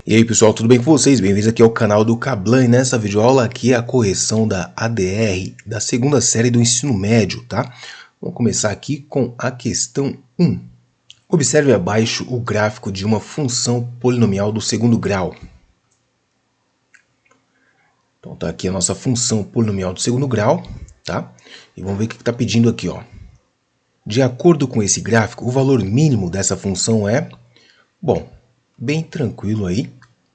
E aí pessoal, tudo bem com vocês? Bem-vindos aqui ao canal do Kablan. E nessa videoaula aqui é a correção da ADR da segunda série do ensino médio, tá? Vamos começar aqui com a questão 1. Observe abaixo o gráfico de uma função polinomial do segundo grau. Então tá aqui a nossa função polinomial do segundo grau, tá? E vamos ver o que está pedindo aqui, ó. De acordo com esse gráfico, o valor mínimo dessa função é... Bom, bem tranquilo aí.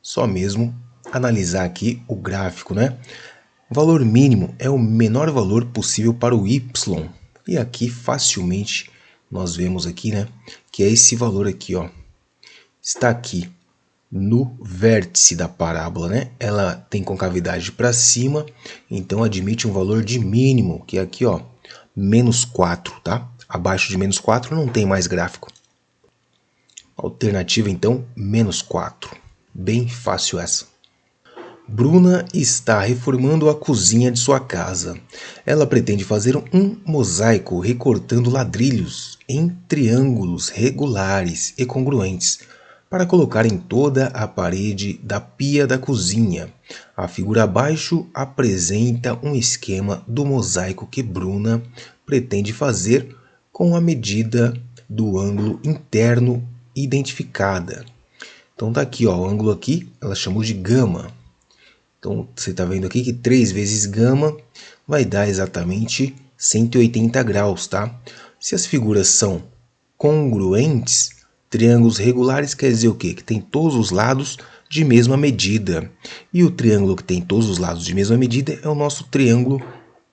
Só mesmo analisar aqui o gráfico, né? O valor mínimo é o menor valor possível para o y. E aqui facilmente nós vemos aqui, né? Que é esse valor aqui, ó. Está aqui no vértice da parábola, né? Ela tem concavidade para cima, então admite um valor de mínimo, que é aqui, ó, menos 4, tá? Abaixo de menos 4 não tem mais gráfico. Alternativa, então, menos 4. Bem fácil essa. Bruna está reformando a cozinha de sua casa. Ela pretende fazer um mosaico recortando ladrilhos em triângulos regulares e congruentes para colocar em toda a parede da pia da cozinha. A figura abaixo apresenta um esquema do mosaico que Bruna pretende fazer com a medida do ângulo interno identificada. Então tá aqui, ó, o ângulo aqui, ela chamou de gama. Então você está vendo aqui que 3 vezes gama vai dar exatamente 180 graus, tá? Se as figuras são congruentes, triângulos regulares quer dizer o quê? Que tem todos os lados de mesma medida. E o triângulo que tem todos os lados de mesma medida é o nosso triângulo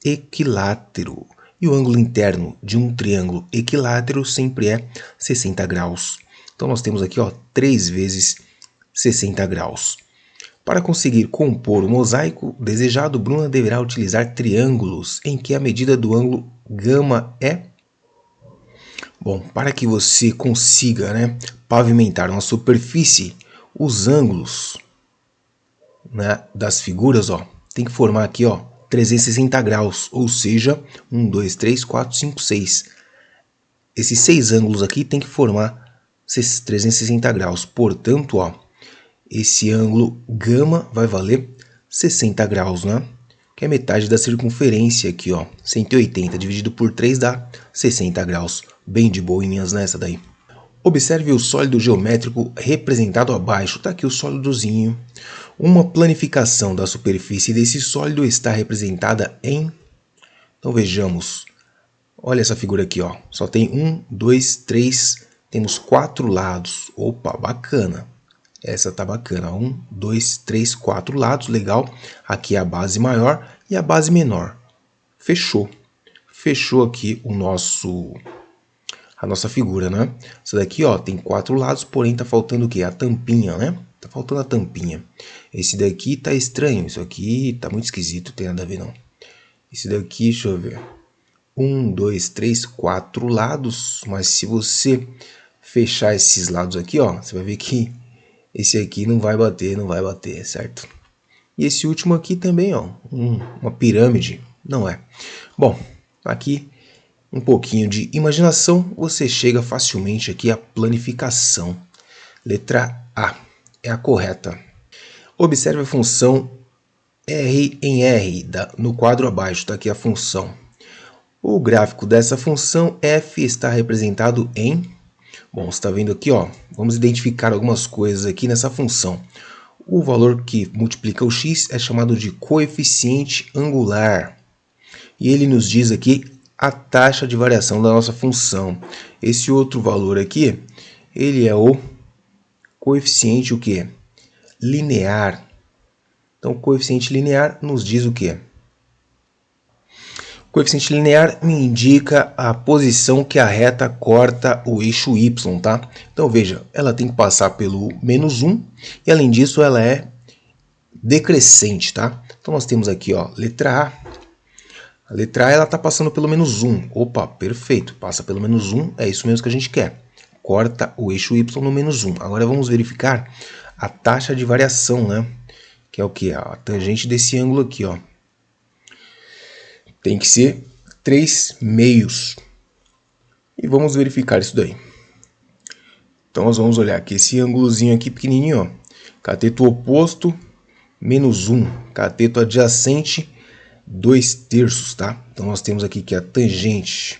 equilátero. E o ângulo interno de um triângulo equilátero sempre é 60 graus. Então nós temos aqui, ó, 3 vezes 60 graus. Para conseguir compor o mosaico desejado, Bruna deverá utilizar triângulos em que a medida do ângulo gama é... Bom, para que você consiga, né, pavimentar uma superfície, os ângulos, né, das figuras, ó, tem que formar aqui, ó, 360 graus, ou seja, 1, 2, 3, 4, 5, 6. Esses 6 ângulos aqui tem que formar 360 graus. Portanto, ó, esse ângulo gama vai valer 60 graus, né? Que é metade da circunferência aqui, ó. 180 dividido por 3 dá 60 graus. Bem de boinhas nessa daí. Observe o sólido geométrico representado abaixo. Tá aqui o sólidozinho. Uma planificação da superfície desse sólido está representada em... Então vejamos. Olha essa figura aqui, ó. Só tem 1, 2, 3... Temos 4 lados. Opa, bacana. Essa tá bacana. 1, 2, 3, 4 lados. Legal. Aqui é a base maior e a base menor. Fechou. Fechou aqui a nossa figura, né? Essa daqui, ó, tem 4 lados, porém tá faltando o quê? A tampinha, né? Tá faltando a tampinha. Esse daqui tá estranho. Isso aqui tá muito esquisito. Não tem nada a ver, não. Esse daqui, deixa eu ver. 1, 2, 3, 4 lados. Mas se você fechar esses lados aqui, ó, você vai ver que esse aqui não vai bater, certo? E esse último aqui também, ó, uma pirâmide, não é? Bom, aqui um pouquinho de imaginação, você chega facilmente aqui à planificação. Letra A é a correta. Observe a função R em R, no quadro abaixo, está aqui a função. O gráfico dessa função f está representado em... Bom, você está vendo aqui, ó, vamos identificar algumas coisas aqui nessa função. O valor que multiplica o x é chamado de coeficiente angular. E ele nos diz aqui a taxa de variação da nossa função. Esse outro valor aqui, ele é o coeficiente o quê? Linear. Então, o coeficiente linear nos diz o quê? O coeficiente linear me indica a posição que a reta corta o eixo y, tá? Então veja, ela tem que passar pelo menos 1 e além disso ela é decrescente, tá? Então nós temos aqui, ó, letra A. A letra A ela está passando pelo menos 1. Opa, perfeito, passa pelo menos 1, é isso mesmo que a gente quer. Corta o eixo y no menos 1. Agora vamos verificar a taxa de variação, né? Que é o que? A tangente desse ângulo aqui, ó. Tem que ser 3 meios. E vamos verificar isso daí. Então nós vamos olhar aqui esse ângulozinho aqui pequenininho, ó. Cateto oposto, menos 1. Cateto adjacente, 2/3, tá? Então nós temos aqui que a tangente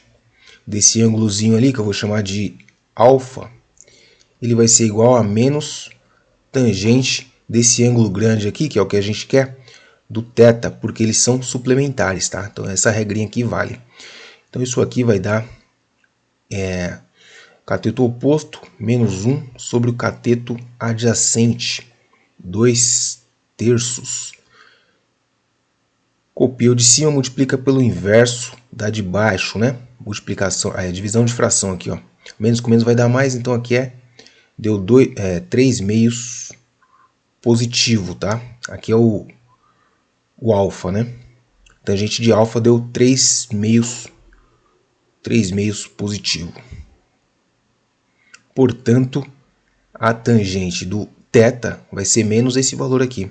desse ângulozinho ali, que eu vou chamar de alfa, ele vai ser igual a menos tangente desse ângulo grande aqui, que é o que a gente quer, do θ, porque eles são suplementares, tá? Então essa regrinha aqui vale. Então isso aqui vai dar cateto oposto menos 1 sobre o cateto adjacente, 2/3. Copia o de cima, multiplica pelo inverso da de baixo, né? Multiplicação, divisão de fração aqui, ó. Menos com menos vai dar mais, então aqui deu 3/2 positivo, tá? Aqui é o alfa, né? Tangente de alfa deu 3/2 positivo. Portanto, a tangente do θ vai ser menos esse valor aqui.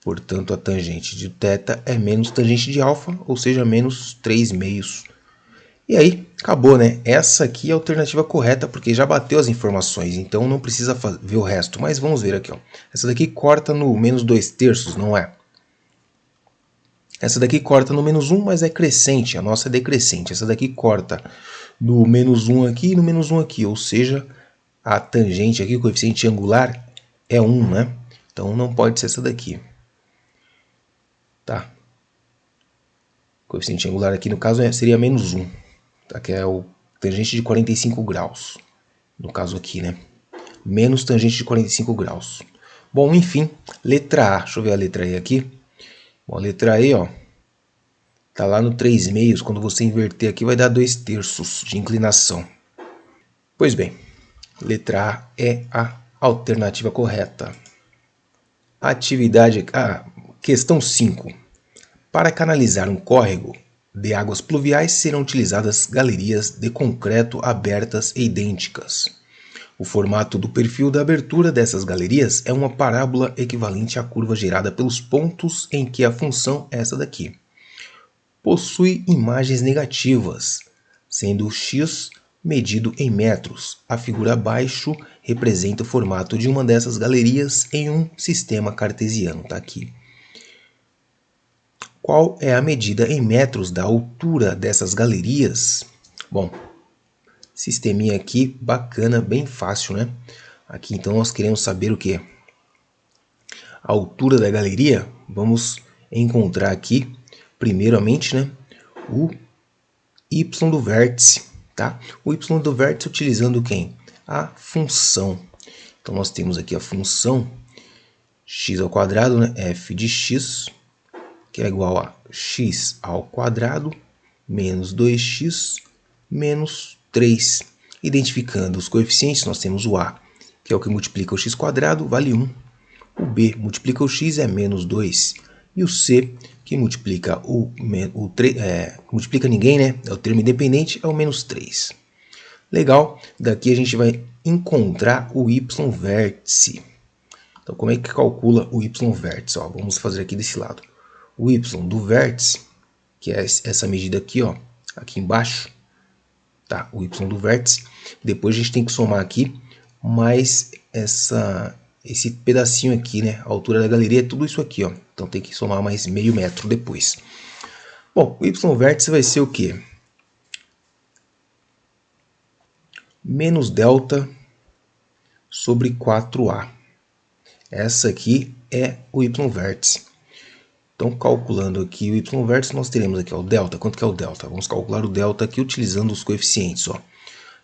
Portanto, a tangente de θ é menos tangente de alfa, ou seja, menos 3/2. E aí, acabou, né? Essa aqui é a alternativa correta, porque já bateu as informações, então não precisa ver o resto. Mas vamos ver aqui, ó. Essa daqui corta no menos 2/3, não é? Essa daqui corta no menos 1, mas é crescente, a nossa é decrescente. Essa daqui corta no menos 1 aqui e no menos 1 aqui, ou seja, a tangente aqui, o coeficiente angular, é 1, né? Então não pode ser essa daqui. Tá? O coeficiente angular aqui, no caso, seria menos 1, tá? Que é o tangente de 45 graus. No caso aqui, né? Menos tangente de 45 graus. Bom, enfim, letra A. Deixa eu ver a letra E aqui. Bom, a letra E, ó, tá lá no 3/2. Quando você inverter aqui, vai dar 2/3 de inclinação. Pois bem, letra A é a alternativa correta. Questão 5. Para canalizar um córrego de águas pluviais serão utilizadas galerias de concreto abertas e idênticas. O formato do perfil da abertura dessas galerias é uma parábola equivalente à curva gerada pelos pontos em que a função é essa daqui. Possui imagens negativas, sendo o x medido em metros. A figura abaixo representa o formato de uma dessas galerias em um sistema cartesiano. Tá aqui. Qual é a medida em metros da altura dessas galerias? Bom, sisteminha aqui bacana, bem fácil, né? Aqui então nós queremos saber o que? A altura da galeria. Vamos encontrar aqui, primeiramente, né, o y do vértice, tá? O y do vértice utilizando quem? A função. Então nós temos aqui a função x ao quadrado, né, f de x, que é igual a x ao quadrado menos 2x menos 3. Identificando os coeficientes, nós temos o a, que é o que multiplica o x quadrado, vale 1. O b multiplica o x, é menos 2. E o c, que multiplica multiplica ninguém, né? É o termo independente, é o menos 3. Legal, daqui a gente vai encontrar o y vértice. Então, como é que calcula o y vértice? Ó, vamos fazer aqui desse lado. O y do vértice, que é essa medida aqui, ó, aqui embaixo, tá? O y do vértice. Depois a gente tem que somar aqui mais esse pedacinho aqui, né? A altura da galeria é tudo isso aqui, ó. Então tem que somar mais meio metro depois. Bom, o y vértice vai ser o quê? Menos delta sobre 4a. Essa aqui é o y vértice. Então, calculando aqui o y vértice, nós teremos aqui, ó, o delta. Quanto que é o delta? Vamos calcular o delta aqui utilizando os coeficientes, ó.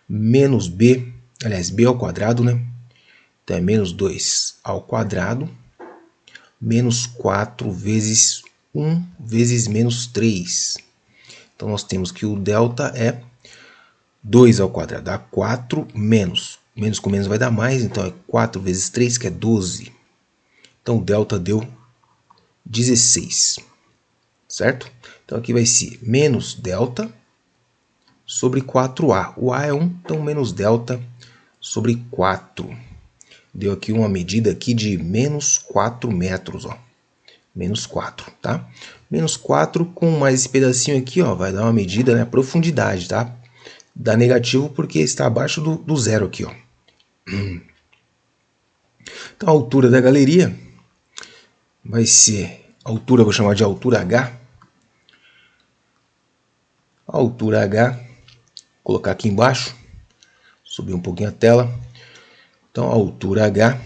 Menos b, aliás, b ao quadrado, né? Então, é menos 2 ao quadrado, menos 4 vezes 1 vezes menos 3. Então, nós temos que o delta é 2 ao quadrado, dá 4 menos. Menos com menos vai dar mais, então é 4 vezes 3, que é 12. Então, o delta deu 16, certo? Então, aqui vai ser menos delta sobre 4a. O a é 1, então menos delta sobre 4. Deu aqui uma medida aqui de menos 4 metros, ó. Menos 4, tá? Menos 4 com mais esse pedacinho aqui, ó, vai dar uma medida, né, profundidade, tá? Dá negativo porque está abaixo do zero aqui, ó. Então a altura da galeria vai ser, a altura eu vou chamar de altura H. A altura H, vou colocar aqui embaixo, subir um pouquinho a tela. Então a altura H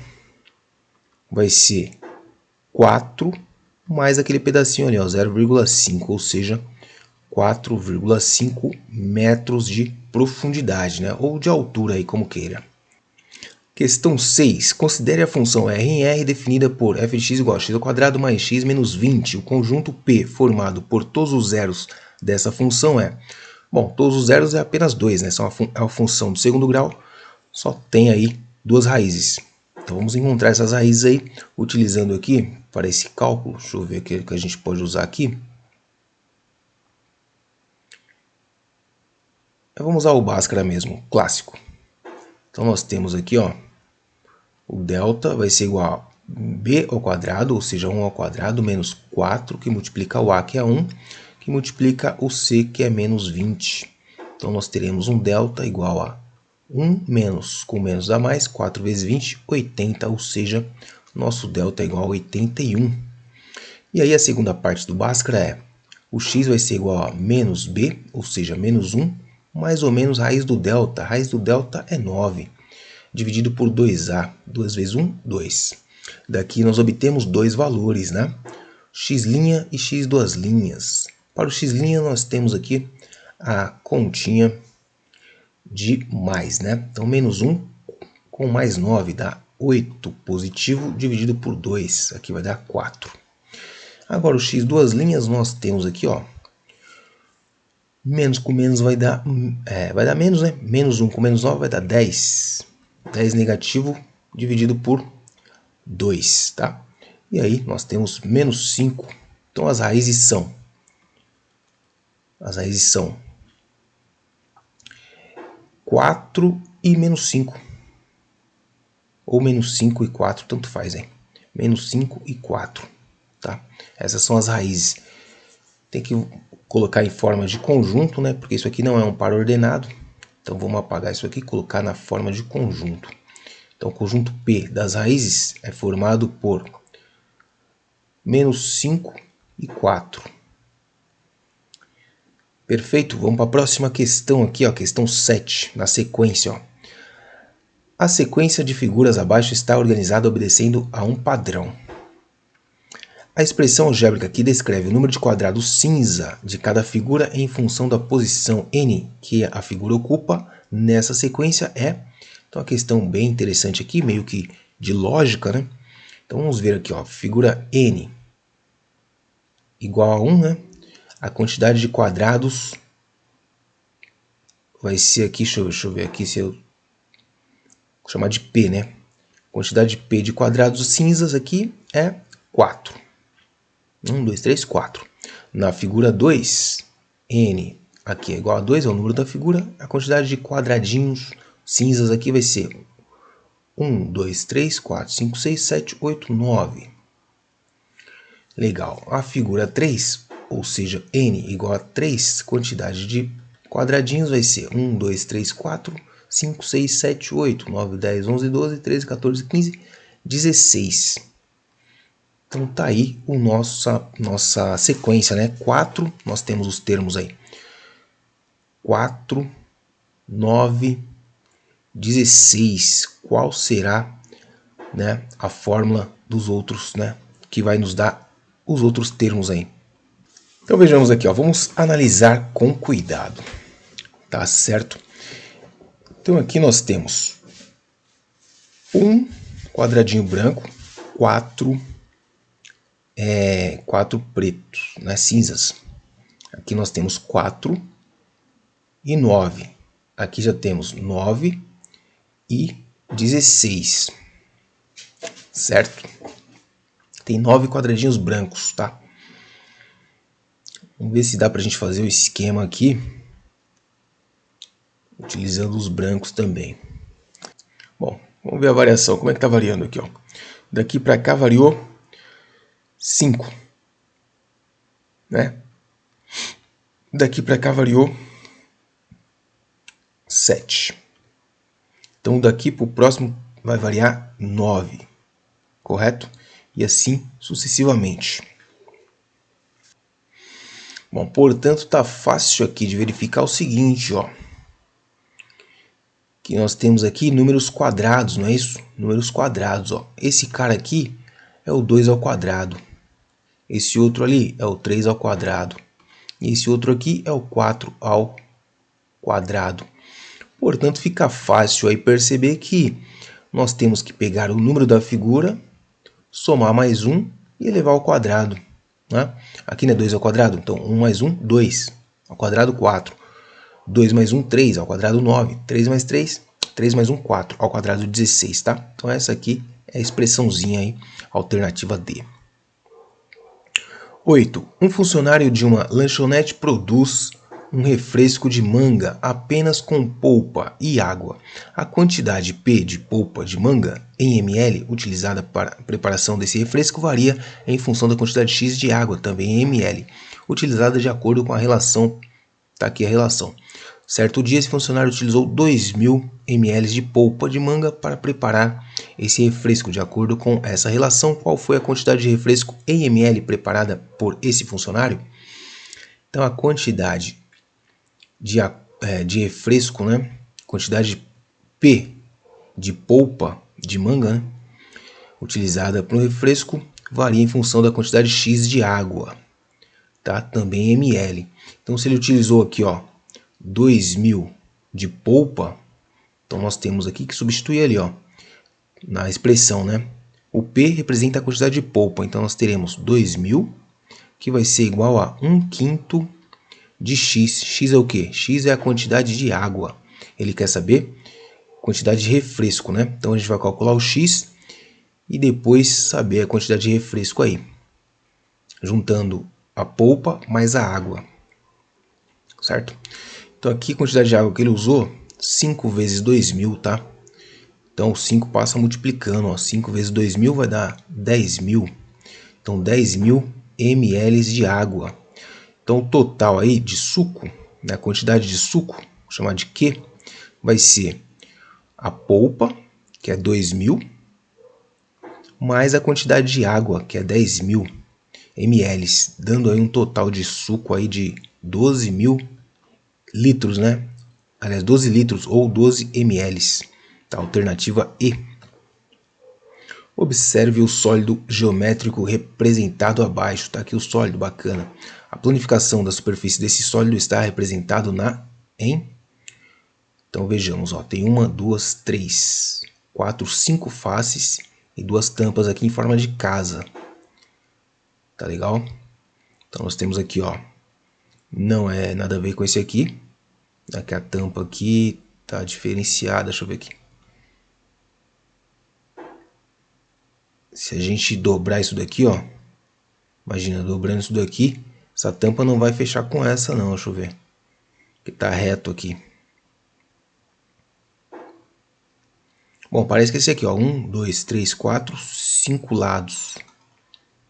vai ser 4 mais aquele pedacinho ali, 0,5, ou seja, 4,5 metros de profundidade, né? Ou de altura aí, como queira. Questão 6. Considere a função r em r definida por f de x igual a x ao quadrado mais x menos 20. O conjunto P formado por todos os zeros dessa função é... Bom, todos os zeros é apenas 2, né? São a função do segundo grau, só tem aí duas raízes. Então vamos encontrar essas raízes aí, utilizando aqui, para esse cálculo, deixa eu ver o que a gente pode usar aqui. Vamos usar o Bhaskara mesmo, clássico. Então nós temos aqui, ó, o delta vai ser igual a b ao quadrado, ou seja, 1 ao quadrado, menos 4, que multiplica o a, que é 1, que multiplica o c, que é menos 20. Então nós teremos um delta igual a 1 menos, com menos dá mais, 4 vezes 20, 80, ou seja, nosso delta é igual a 81. E aí a segunda parte do Bhaskara é, o x vai ser igual a menos b, ou seja, menos 1, mais ou menos raiz do delta. A raiz do delta é 9, dividido por 2a. 2 vezes 1, 2. Daqui nós obtemos dois valores, né? X' e x duas linhas. Para o x' nós temos aqui a continha de mais, né? Então, menos 1 com mais 9 dá 8 positivo dividido por 2. Aqui vai dar 4. Agora, o x duas linhas nós temos aqui, ó. Menos com menos vai dar menos, né? Menos 1 com menos 9 vai dar 10. 10 negativo dividido por 2, tá? E aí nós temos menos 5. Então as raízes são 4 e menos 5. Ou menos 5 e 4, tanto faz, hein? Menos 5 e 4, tá? Essas são as raízes. Tem que colocar em forma de conjunto, né? Porque isso aqui não é um par ordenado. Então vamos apagar isso aqui e colocar na forma de conjunto. Então o conjunto P das raízes é formado por menos 5 e 4. Perfeito? Vamos para a próxima questão aqui, ó, questão 7, na sequência, ó. A sequência de figuras abaixo está organizada obedecendo a um padrão. A expressão algébrica que descreve o número de quadrados cinza de cada figura em função da posição n que a figura ocupa nessa sequência é... Então, a questão bem interessante aqui, meio que de lógica, né? Então, vamos ver aqui, ó, figura n igual a 1, né? A quantidade de quadrados vai ser aqui, deixa eu ver aqui se eu... Vou chamar de P, né? Quantidade de P de quadrados cinzas aqui é 4. 1, 2, 3, 4. Na figura 2, n aqui é igual a 2, é o número da figura. A quantidade de quadradinhos cinzas aqui vai ser 1, 2, 3, 4, 5, 6, 7, 8, 9. Legal. A figura 3, ou seja, n igual a 3, quantidade de quadradinhos vai ser 1, 2, 3, 4, 5, 6, 7, 8, 9, 10, 11, 12, 13, 14, 15, 16. Então tá aí a nossa sequência, né? 4, nós temos os termos aí. 4, 9, 16. Qual será, né, a fórmula dos outros, né? Que vai nos dar os outros termos aí. Então vejamos aqui, ó. Vamos analisar com cuidado. Tá certo? Então aqui nós temos um quadradinho branco, 4 pretos, né, cinzas. Aqui nós temos 4 e 9. Aqui já temos 9 e 16. Certo? Tem 9 quadradinhos brancos, tá? Vamos ver se dá pra gente fazer o esquema aqui, utilizando os brancos também. Bom, vamos ver a variação. Como é que tá variando aqui, ó? Daqui pra cá variou 5, né? Daqui para cá variou 7. Então daqui para o próximo vai variar 9. correto? E assim sucessivamente. Bom, portanto, está fácil aqui de verificar o seguinte, ó. Que nós temos aqui números quadrados, não é isso? Números quadrados, ó. Esse cara aqui é o 2 ao quadrado. Esse outro ali é o 3 ao quadrado. E esse outro aqui é o 4 ao quadrado. Portanto, fica fácil aí perceber que nós temos que pegar o número da figura, somar mais 1 e elevar ao quadrado. Né? Aqui não é 2 ao quadrado, então 1 mais 1, 2. Ao quadrado, 4. 2 mais 1, 3. Ao quadrado, 9. 3 mais 3, 3 mais 1, 4. Ao quadrado, 16, tá? Então essa aqui é a expressãozinha aí, alternativa D. 8. Um funcionário de uma lanchonete produz um refresco de manga apenas com polpa e água. A quantidade P de polpa de manga em ml utilizada para a preparação desse refresco varia em função da quantidade X de água, também em ml, utilizada de acordo com a relação. Está aqui a relação. Certo dia, esse funcionário utilizou 2.000 ml de polpa de manga para preparar esse refresco. De acordo com essa relação, qual foi a quantidade de refresco em ml preparada por esse funcionário? Então, a quantidade de refresco, né? Quantidade P de polpa de manga, né? Utilizada para o refresco varia em função da quantidade X de água, tá? Também em ml. Então, se ele utilizou aqui, ó, 2.000 de polpa, então nós temos aqui que substituir ali, ó, na expressão, né? O P representa a quantidade de polpa, então nós teremos 2.000, que vai ser igual a 1/5 de X. X é o quê? X é a quantidade de água. Ele quer saber a quantidade de refresco, né? Então a gente vai calcular o X e depois saber a quantidade de refresco aí, juntando a polpa mais a água, certo? Então aqui a quantidade de água que ele usou, 5 vezes 2.000, tá? Então o 5 passa multiplicando, ó. 5 vezes 2.000 vai dar 10.000. Então 10.000 ml de água. Então o total aí de suco, né, a quantidade de suco, vou chamar de Q, vai ser a polpa, que é 2.000, mais a quantidade de água, que é 10.000 ml, dando aí um total de suco aí de 12.000 litros, né? Aliás, 12 litros ou 12 ml. Tá? Alternativa E. Observe o sólido geométrico representado abaixo. Tá aqui o sólido, bacana. A planificação da superfície desse sólido está representado em... Então vejamos, ó, tem 1, 2, 3, 4, 5 faces e 2 tampas aqui em forma de casa. Tá legal? Então nós temos aqui, ó, não é nada a ver com esse aqui. Aqui a tampa aqui tá diferenciada, deixa eu ver aqui. Se a gente dobrar isso daqui, ó, imagina, dobrando isso daqui, essa tampa não vai fechar com essa não, deixa eu ver. Porque tá reto aqui. Bom, parece que esse aqui, ó, 1, 2, 3, 4, 5 lados.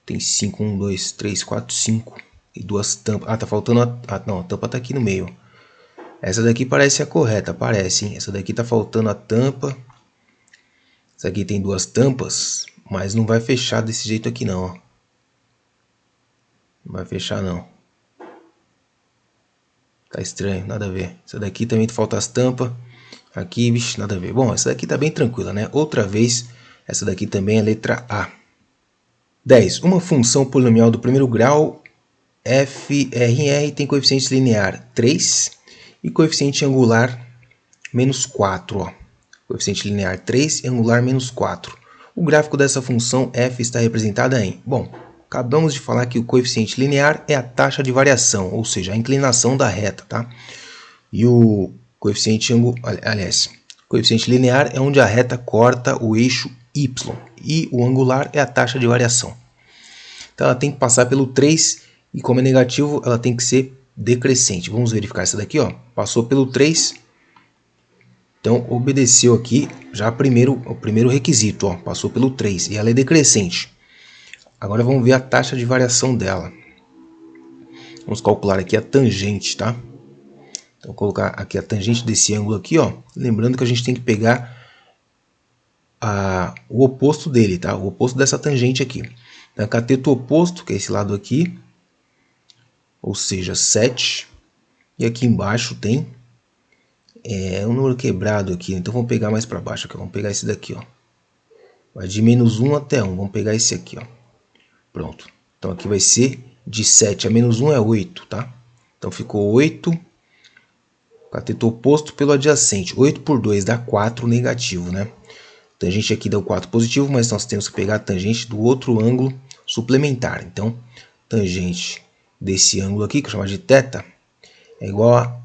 Tem 5, 1, 2, 3, 4, 5. E 2 tampas. Ah, tá faltando não, a tampa tá aqui no meio. Essa daqui parece a correta, parece, hein? Essa daqui tá faltando a tampa. Essa aqui tem 2 tampas, mas não vai fechar desse jeito aqui não, ó. Não vai fechar não. Tá estranho, nada a ver. Essa daqui também falta as tampas. Aqui, vixe, nada a ver. Bom, essa daqui tá bem tranquila, né? Outra vez, essa daqui também é letra A. 10. Uma função polinomial do primeiro grau f r r tem coeficiente linear 3 e coeficiente angular menos 4. Ó. Coeficiente linear 3 e angular menos 4. O gráfico dessa função f está representada em... Bom, acabamos de falar que o coeficiente linear é a taxa de variação, ou seja, a inclinação da reta, tá? E o coeficiente coeficiente linear é onde a reta corta o eixo y e o angular é a taxa de variação. Então ela tem que passar pelo 3 e como é negativo, ela tem que ser decrescente. Vamos verificar essa daqui, ó. Passou pelo 3, então obedeceu aqui já o primeiro requisito, ó. Passou pelo 3 e ela é decrescente. Agora vamos ver a taxa de variação dela. Vamos calcular aqui a tangente, tá? Então, vou colocar aqui a tangente desse ângulo aqui, ó. Lembrando que a gente tem que pegar o oposto dele, tá? O oposto dessa tangente aqui. Então, cateto oposto, que é esse lado aqui, ou seja, 7. E aqui embaixo tem um número quebrado aqui. Então vamos pegar mais para baixo aqui. Vamos pegar esse daqui, ó. Vai de -1 até 1. Vamos pegar esse aqui, ó. Pronto. Então aqui vai ser de 7 a -1 é 8, tá? Então ficou 8. Cateto oposto pelo adjacente. 8 por 2 dá 4 negativo, né? Tangente aqui deu 4 positivo, mas nós temos que pegar a tangente do outro ângulo suplementar. Então, tangente desse ângulo aqui, que eu chamo de θ, é igual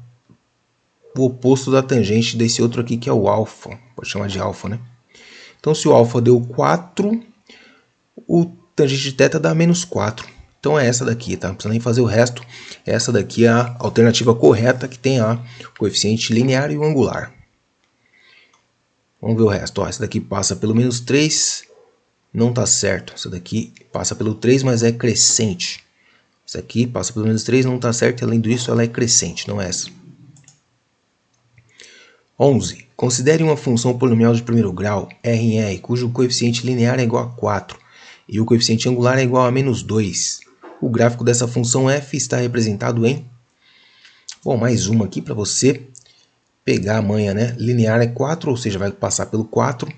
ao oposto da tangente desse outro aqui, que é o alfa. Pode chamar de alfa, né? Então, se o alfa deu 4, o tangente de θ dá -4. Então, é essa daqui, tá? Não precisa nem fazer o resto. Essa daqui é a alternativa correta, que tem o coeficiente linear e o angular. Vamos ver o resto. Ó, essa daqui passa pelo -3, não está certo. Essa daqui passa pelo 3, mas é crescente. Essa aqui passa pelo -3, não está certo. Além disso, ela é crescente, não é essa. 11. Considere uma função polinomial de primeiro grau, R em R, cujo coeficiente linear é igual a 4 e o coeficiente angular é igual a -2. O gráfico dessa função f está representado em... Bom, mais uma aqui para você pegar a manha, né? Linear é 4, ou seja, vai passar pelo 4.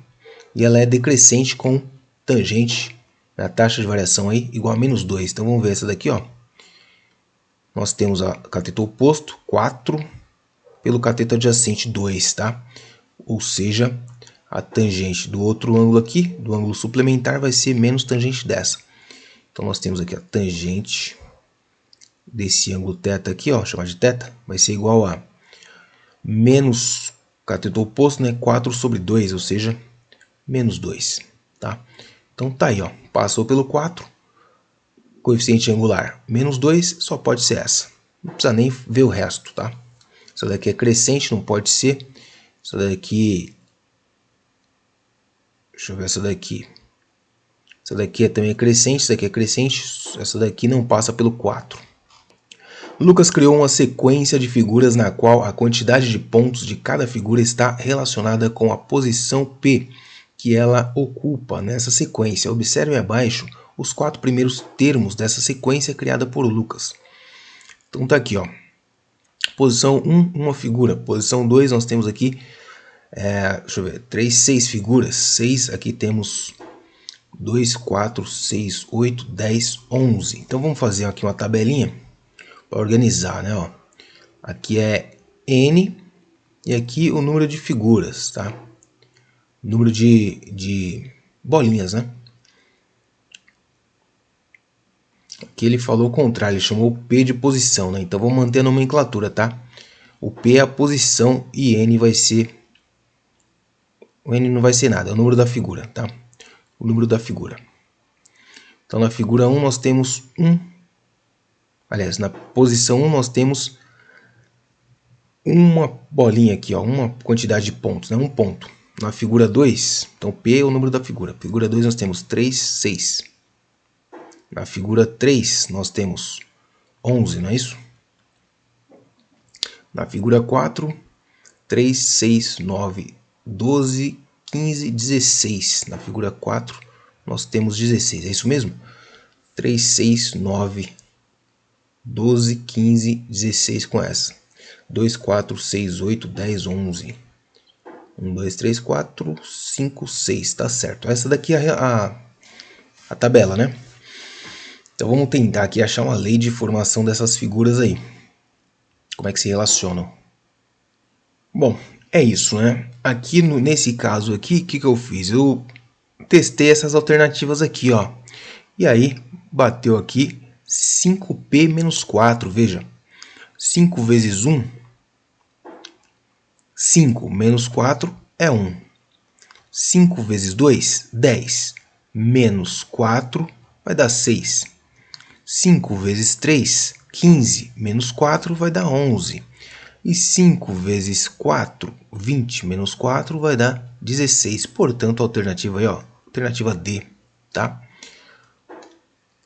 E ela é decrescente com tangente, a taxa de variação aí, igual a -2. Então vamos ver essa daqui, ó. Nós temos a cateto oposto, 4, pelo cateto adjacente, 2, tá? Ou seja, a tangente do outro ângulo aqui, do ângulo suplementar, vai ser menos tangente dessa. Então nós temos aqui a tangente desse ângulo θ aqui, ó, chamar de θ, vai ser igual a menos cateto oposto, né, 4 sobre 2, ou seja, -2, tá? Então tá aí, ó, passou pelo 4, coeficiente angular -2, só pode ser essa. Não precisa nem ver o resto, tá? Essa daqui é crescente, não pode ser. Essa daqui... Deixa eu ver essa daqui. Essa daqui também é crescente, essa daqui é crescente. Essa daqui não passa pelo 4. Lucas criou uma sequência de figuras na qual a quantidade de pontos de cada figura está relacionada com a posição P que ela ocupa nessa sequência. Observe abaixo os 4 primeiros termos dessa sequência criada por Lucas. Então tá aqui, ó. Posição 1, uma figura. Posição 2, nós temos aqui, deixa eu ver, 3, 6 figuras. 6, aqui temos 2, 4, 6, 8, 10, 11. Então vamos fazer aqui uma tabelinha para organizar, né? Ó. Aqui é N e aqui o número de figuras, tá? Número de bolinhas, né? Aqui ele falou o contrário, ele chamou P de posição, né? Então vamos manter a nomenclatura, tá? O P é a posição e N vai ser... O N não vai ser nada, é o número da figura, tá? O número da figura. Então na figura 1 nós temos 1. Aliás, na posição 1 nós temos uma bolinha aqui, ó, uma quantidade de pontos, né? Um ponto. Na figura 2, então P é o número da figura. Figura 2 nós temos 3, 6. Na figura 3 nós temos 11, não é isso? Na figura 4, 3, 6, 9, 12, 15, 16. Na figura 4 nós temos 16, é isso mesmo? 3, 6, 9, 12, 15, 16 com essa. 2, 4, 6, 8, 10, 11. 1, 2, 3, 4, 5, 6. Tá certo. Essa daqui é a tabela, né? Então vamos tentar aqui achar uma lei de formação dessas figuras aí. Como é que se relacionam? Bom, é isso, né? Aqui nesse caso aqui, o que eu fiz? Eu testei essas alternativas aqui, ó. E aí bateu aqui 5P menos 4, veja. 5 vezes 1, 5 menos 4 é 1. 5 vezes 2, 10. Menos 4 vai dar 6. 5 vezes 3, 15. Menos 4 vai dar 11. E 5 vezes 4, 20. Menos 4 vai dar 16. Portanto, a alternativa aí, ó, alternativa D, tá?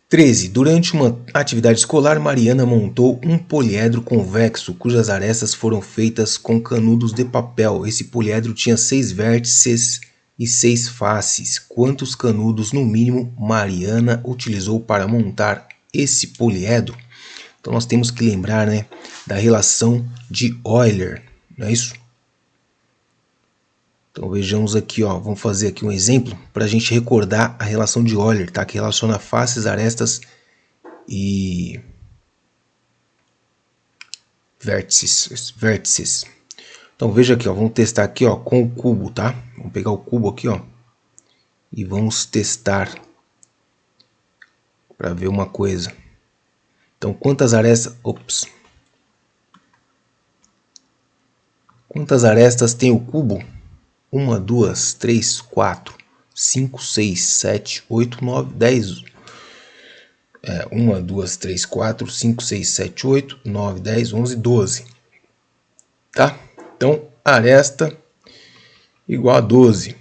13. Durante uma atividade escolar, Mariana montou um poliedro convexo, cujas arestas foram feitas com canudos de papel. Esse poliedro tinha 6 vértices e 6 faces. Quantos canudos, no mínimo, Mariana utilizou para montar esse poliedro? Então nós temos que lembrar, né, da relação de Euler, não é isso? Então vejamos aqui, ó, vamos fazer aqui um exemplo para a gente recordar a relação de Euler, tá? Que relaciona faces, arestas e vértices. Então veja aqui, ó, vamos testar aqui, ó, com o cubo, tá? Vamos pegar o cubo aqui, ó, e vamos testar para ver uma coisa. Então quantas arestas tem o cubo? 1, 2, 3, 4, 5, 6, 7, 8, 9, 10. 1, 2, 3, 4, 5, 6, 7, 8, 9, 10, 11, 12. Tá? Então, aresta igual a 12.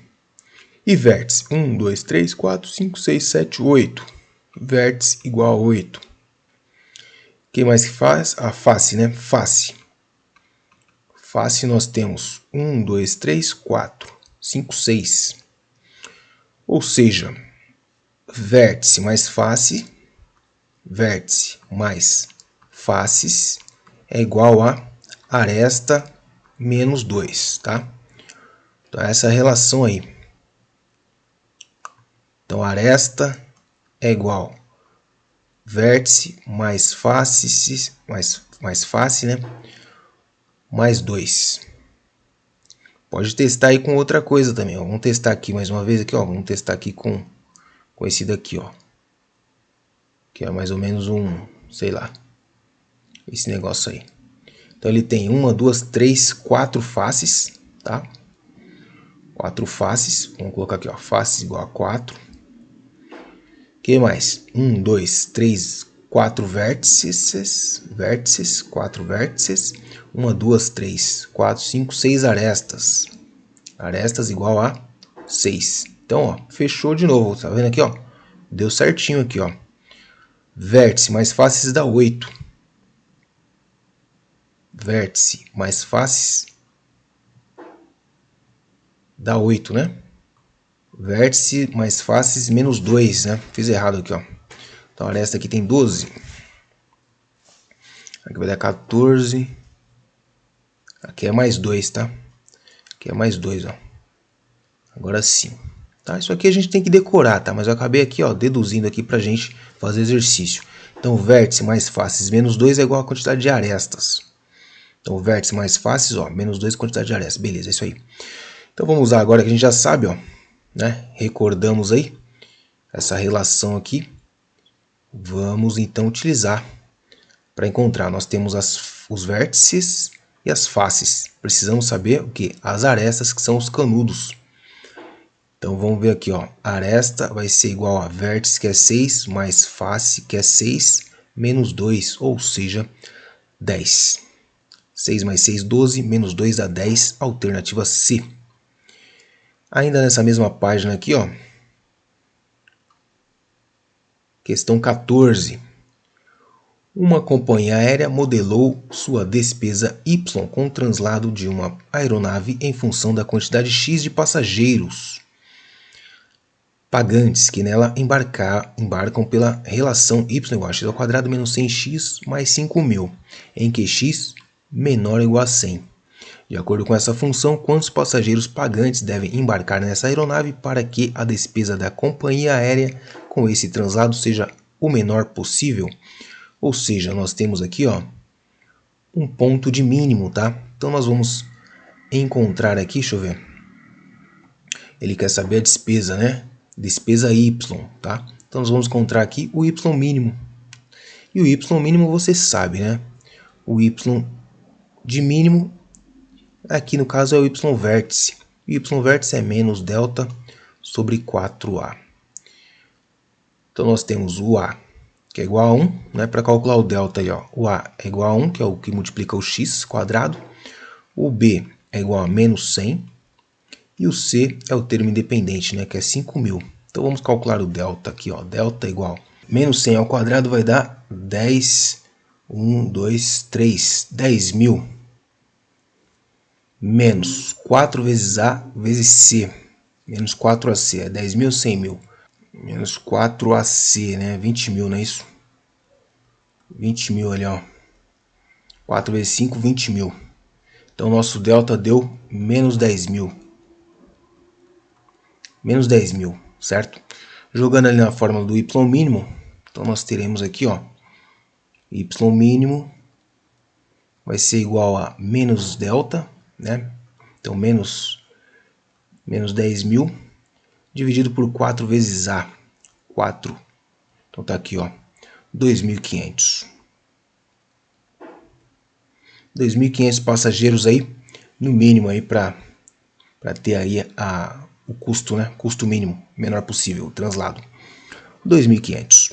E vértice? 1, 2, 3, 4, 5, 6, 7, 8. Vértice igual a 8. O que mais que faz? A face, né? Face. Face nós temos 1, 2, 3, 4, 5, 6. Ou seja, vértice mais face, vértice mais faces é igual a aresta menos 2, tá? Então essa é a relação aí. Então aresta é igual vértice mais face, mais face, né? Mais 2. Pode testar aí com outra coisa também, ó. Vamos testar aqui mais uma vez aqui, ó. Vamos testar aqui com esse daqui, ó. Que é mais ou menos um, sei lá, esse negócio aí. Então ele tem 1, 2, 3, 4 faces, tá? 4 faces. Vamos colocar aqui, ó, faces igual a 4. O que mais? 1, 2, 3, 4 vértices, 4 vértices. 1, 2, 3, 4, 5, 6 arestas. Arestas igual a 6. Então, ó, fechou de novo, tá vendo aqui, ó? Deu certinho aqui, ó. Vértice mais faces dá 8. Vértice mais faces dá 8, né? Vértice mais faces menos 2, né? Fiz errado aqui, ó. Então a aresta aqui tem 12. Aqui vai dar 14. Aqui é mais 2, tá? Aqui é mais 2, ó. Agora sim. Tá? Isso aqui a gente tem que decorar, tá? Mas eu acabei aqui, ó, deduzindo aqui pra gente fazer exercício. Então vértice mais faces menos 2 é igual a quantidade de arestas. Então vértice mais faces, ó, menos 2 quantidade de arestas. Beleza, é isso aí. Então vamos usar agora que a gente já sabe, ó, né? Recordamos aí essa relação aqui. Vamos então utilizar para encontrar. Nós temos os vértices e as faces. Precisamos saber o que? As arestas, que são os canudos. Então vamos ver aqui, ó. Aresta vai ser igual a vértice, que é 6, mais face, que é 6, menos 2, ou seja, 10. 6 mais 6, 12, menos 2 dá 10, alternativa C. Ainda nessa mesma página aqui, ó. Questão 14. Uma companhia aérea modelou sua despesa Y com o translado de uma aeronave em função da quantidade X de passageiros pagantes que nela embarcam pela relação y igual a x ao quadrado menos 100x mais 5.000, em que x menor ou igual a 100. De acordo com essa função, quantos passageiros pagantes devem embarcar nessa aeronave para que a despesa da companhia aérea com esse translado seja o menor possível? Ou seja, nós temos aqui, ó, um ponto de mínimo, tá? Então nós vamos encontrar aqui, deixa eu ver. Ele quer saber a despesa, né? Despesa Y, tá? Então nós vamos encontrar aqui o Y mínimo. E o Y mínimo você sabe, né? O Y de mínimo, aqui no caso é o Y vértice. O Y vértice é menos delta sobre 4A. Então nós temos o A, que é igual a 1, né? Para calcular o delta aí, ó, o A é igual a 1, que é o que multiplica o x quadrado. O B é igual a menos 100. E o C é o termo independente, né? Que é 5.000. Então vamos calcular o delta aqui, ó. Delta é igual a menos 100 ao quadrado vai dar 10, 1, 2, 3, 10.000. Menos 4 vezes A vezes C. Menos 4AC, é 10 mil, 100 mil. Menos 4AC, né? 20 mil, não é isso? 20 mil ali, ó. 4 vezes 5, 20 mil. Então, nosso delta deu menos 10 mil. Menos 10 mil, certo? Jogando ali na fórmula do y mínimo, então nós teremos aqui, ó, y mínimo vai ser igual a menos delta, né? Então, menos 10 mil dividido por 4 vezes A. 4. Então, tá aqui, ó, 2.500. 2.500 passageiros aí, no mínimo aí para ter aí o custo, né? Custo mínimo, menor possível, o translado. 2.500.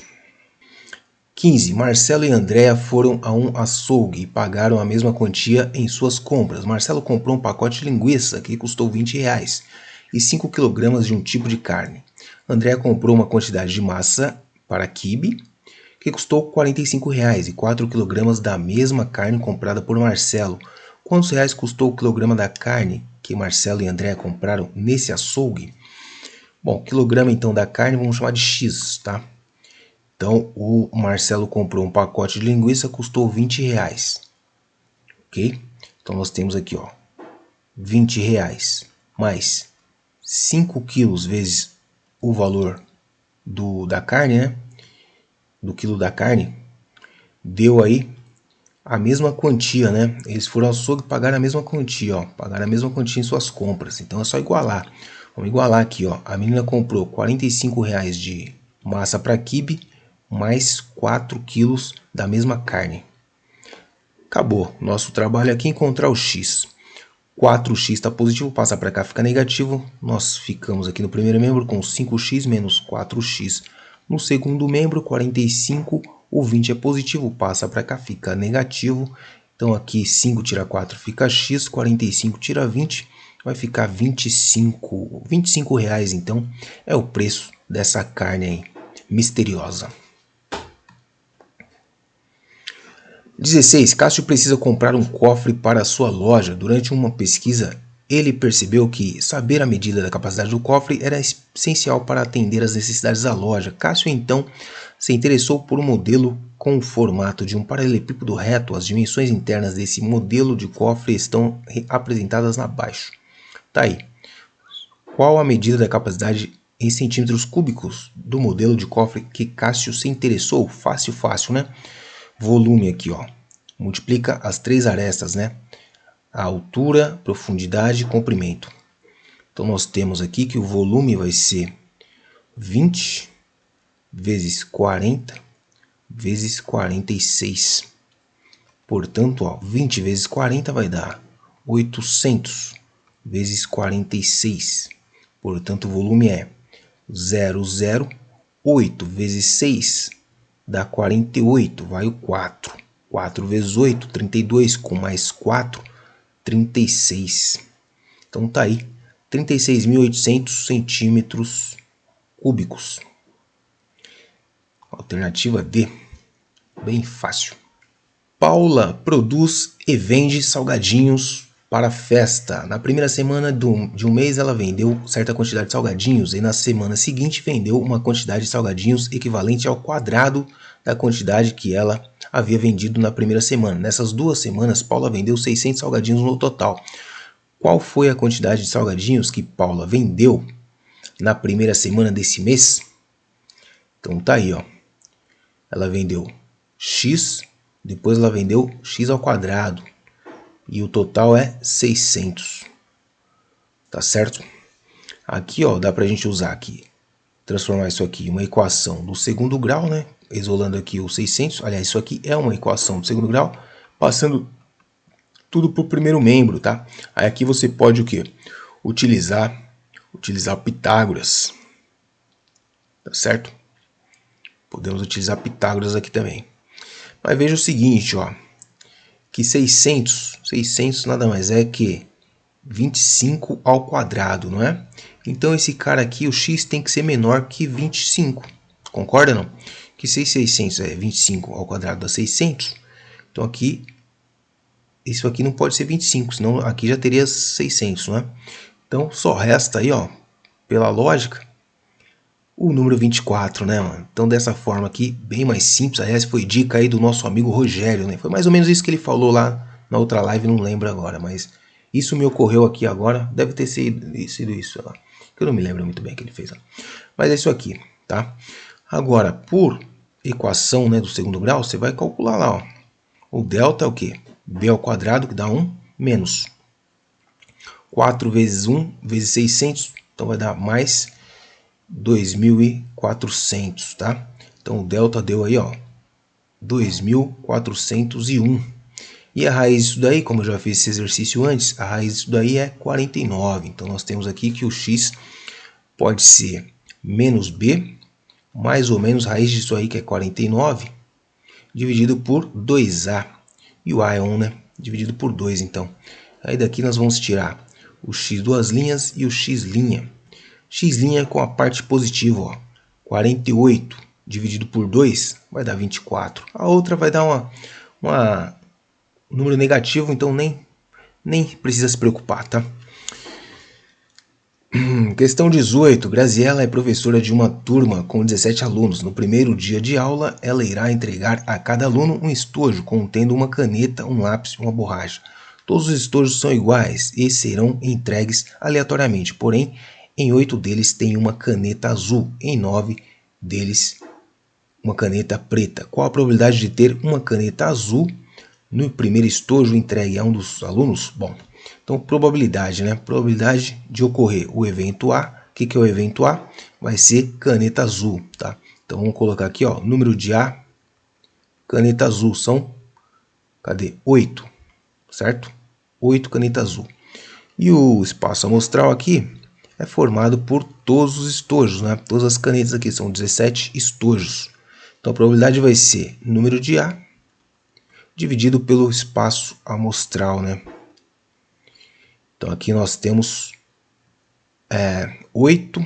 15. Marcelo e Andréa foram a um açougue e pagaram a mesma quantia em suas compras. Marcelo comprou um pacote de linguiça que custou R$20 e 5 kg de um tipo de carne. Andréa comprou uma quantidade de massa para quibe que custou R$45 e 4 kg da mesma carne comprada por Marcelo. Quantos reais custou o quilograma da carne que Marcelo e Andréa compraram nesse açougue? Bom, quilograma então da carne vamos chamar de X, tá? Então, o Marcelo comprou um pacote de linguiça, custou R$20. Ok? Então, nós temos aqui, ó, R$20 mais 5 quilos vezes o valor da carne, né? Do quilo da carne, deu aí a mesma quantia, né? Eles foram ao açougue e pagaram a mesma quantia, ó. Pagaram a mesma quantia em suas compras. Então, é só igualar. Vamos igualar aqui, ó. A menina comprou R$45 de massa para quibe, mais 4 quilos da mesma carne. Acabou. Nosso trabalho aqui é encontrar o X. 4x está positivo, passa para cá, fica negativo. Nós ficamos aqui no primeiro membro com 5x menos 4x. No segundo membro, 45, o 20 é positivo, passa para cá, fica negativo. Então aqui 5 tira 4 fica x, 45 tira 20, vai ficar 25. R$25 então é o preço dessa carne aí, misteriosa. 16. Cássio precisa comprar um cofre para sua loja. Durante uma pesquisa, ele percebeu que saber a medida da capacidade do cofre era essencial para atender às necessidades da loja. Cássio então se interessou por um modelo com o formato de um paralelepípedo reto. As dimensões internas desse modelo de cofre estão apresentadas abaixo. Tá aí. Qual a medida da capacidade em centímetros cúbicos do modelo de cofre que Cássio se interessou? Fácil, fácil, né? Volume aqui, ó. Multiplica as três arestas, né? A altura, profundidade e comprimento. Então, nós temos aqui que o volume vai ser 20 vezes 40 vezes 46. Portanto, ó, 20 vezes 40 vai dar 800 vezes 46. Portanto, o volume é 008 vezes 6 dá 48, vai o 4. 4 vezes 8, 32, com mais 4, 36. Então tá aí, 36.800 centímetros cúbicos. Alternativa D, bem fácil. Paula produz e vende salgadinhos para festa. Na primeira semana de um mês ela vendeu certa quantidade de salgadinhos e na semana seguinte vendeu uma quantidade de salgadinhos equivalente ao quadrado da quantidade que ela havia vendido na primeira semana. Nessas 2 semanas, Paula vendeu 600 salgadinhos no total. Qual foi a quantidade de salgadinhos que Paula vendeu na primeira semana desse mês? Então tá aí, ó. Ela vendeu X, depois ela vendeu X ao quadrado. E o total é 600. Tá certo? Aqui, ó, dá pra gente usar aqui, transformar isso aqui em uma equação do segundo grau, né? Isolando aqui o 600. Aliás, isso aqui é uma equação do segundo grau, passando tudo para o primeiro membro, tá? Aí aqui você pode o quê? Utilizar Pitágoras. Tá certo? Podemos utilizar Pitágoras aqui também. Mas veja o seguinte, ó, que 600 nada mais é que 25 ao quadrado, não é? Então esse cara aqui, o x tem que ser menor que 25. Concorda não? Que se 600 é 25 ao quadrado dá 600, então aqui, isso aqui não pode ser 25, senão aqui já teria 600, não é? Então só resta aí, ó, pela lógica, o número 24, né, mano? Então dessa forma aqui, bem mais simples. Aliás, foi dica aí do nosso amigo Rogério, né? Foi mais ou menos isso que ele falou lá na outra live, não lembro agora, mas isso me ocorreu aqui agora. Deve ter sido isso lá, que eu não me lembro muito bem o que ele fez lá. Mas é isso aqui, tá? Agora, por equação, né, do segundo grau, você vai calcular lá, ó. O delta é o quê? B ao quadrado, que dá 1, menos 4 vezes 1 vezes 600, então vai dar mais 2.400, tá? Então o delta deu aí, ó, 2.401. E a raiz disso daí, como eu já fiz esse exercício antes, a raiz disso daí é 49. Então nós temos aqui que o x pode ser menos b, mais ou menos raiz disso aí que é 49, dividido por 2a. E o a é 1, né? Dividido por 2, então. Aí daqui nós vamos tirar o x duas linhas e o x'. X' com a parte positiva, ó. 48 dividido por 2 vai dar 24. A outra vai dar um número negativo, então nem precisa se preocupar, tá? Questão 18. Graziela é professora de uma turma com 17 alunos. No primeiro dia de aula, ela irá entregar a cada aluno um estojo contendo uma caneta, um lápis e uma borracha. Todos os estojos são iguais e serão entregues aleatoriamente, porém, em 8 deles tem uma caneta azul, em 9 deles uma caneta preta. Qual a probabilidade de ter uma caneta azul no primeiro estojo entregue a um dos alunos? Bom, então probabilidade, né? Probabilidade de ocorrer o evento A. O que é o evento A? Vai ser caneta azul, tá? Então vamos colocar aqui, ó, número de A, caneta azul são, cadê? 8, certo? 8 caneta azul. E o espaço amostral aqui é formado por todos os estojos, né? Todas as canetas aqui são 17 estojos. Então a probabilidade vai ser número de A dividido pelo espaço amostral, né? Então aqui nós temos 8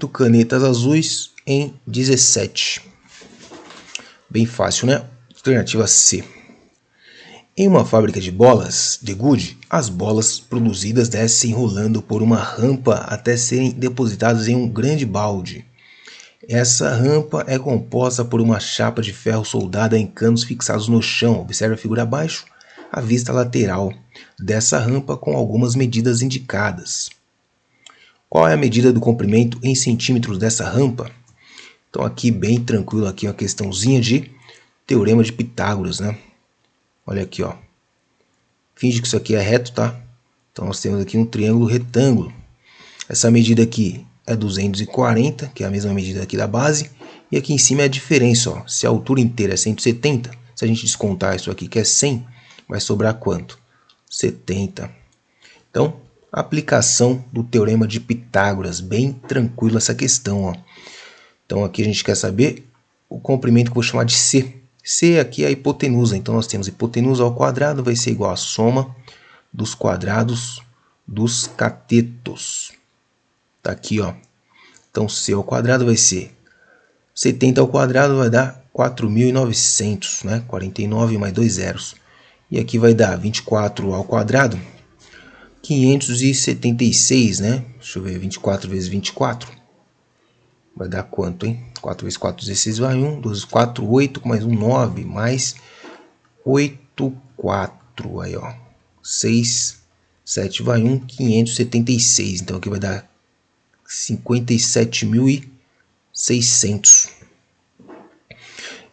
canetas azuis em 17. Bem fácil, né? Alternativa C. Em uma fábrica de bolas de gude, as bolas produzidas descem rolando por uma rampa até serem depositadas em um grande balde. Essa rampa é composta por uma chapa de ferro soldada em canos fixados no chão. Observe a figura abaixo, a vista lateral dessa rampa com algumas medidas indicadas. Qual é a medida do comprimento em centímetros dessa rampa? Então aqui bem tranquilo, aqui uma questãozinha de teorema de Pitágoras, né? Olha aqui, ó. Finge que isso aqui é reto, tá? Então nós temos aqui um triângulo retângulo. Essa medida aqui é 240, que é a mesma medida aqui da base. E aqui em cima é a diferença, ó. Se a altura inteira é 170, se a gente descontar isso aqui que é 100, vai sobrar quanto? 70. Então, aplicação do teorema de Pitágoras. Bem tranquilo essa questão, ó. Então aqui a gente quer saber o comprimento que eu vou chamar de C. C aqui é a hipotenusa, então nós temos hipotenusa ao quadrado vai ser igual à soma dos quadrados dos catetos. Tá aqui, ó. Então C ao quadrado vai ser 70 ao quadrado vai dar 4.900, né? 49 mais 2 zeros. E aqui vai dar 24 ao quadrado, 576, né? Deixa eu ver, 24 vezes 24. Vai dar quanto, hein? 4 vezes 4, 16 vai 1. 12, 4, 8, mais 1, 9. Mais 8, 4. Aí, ó. 6, 7 vai 1, 576. Então aqui vai dar 57.600.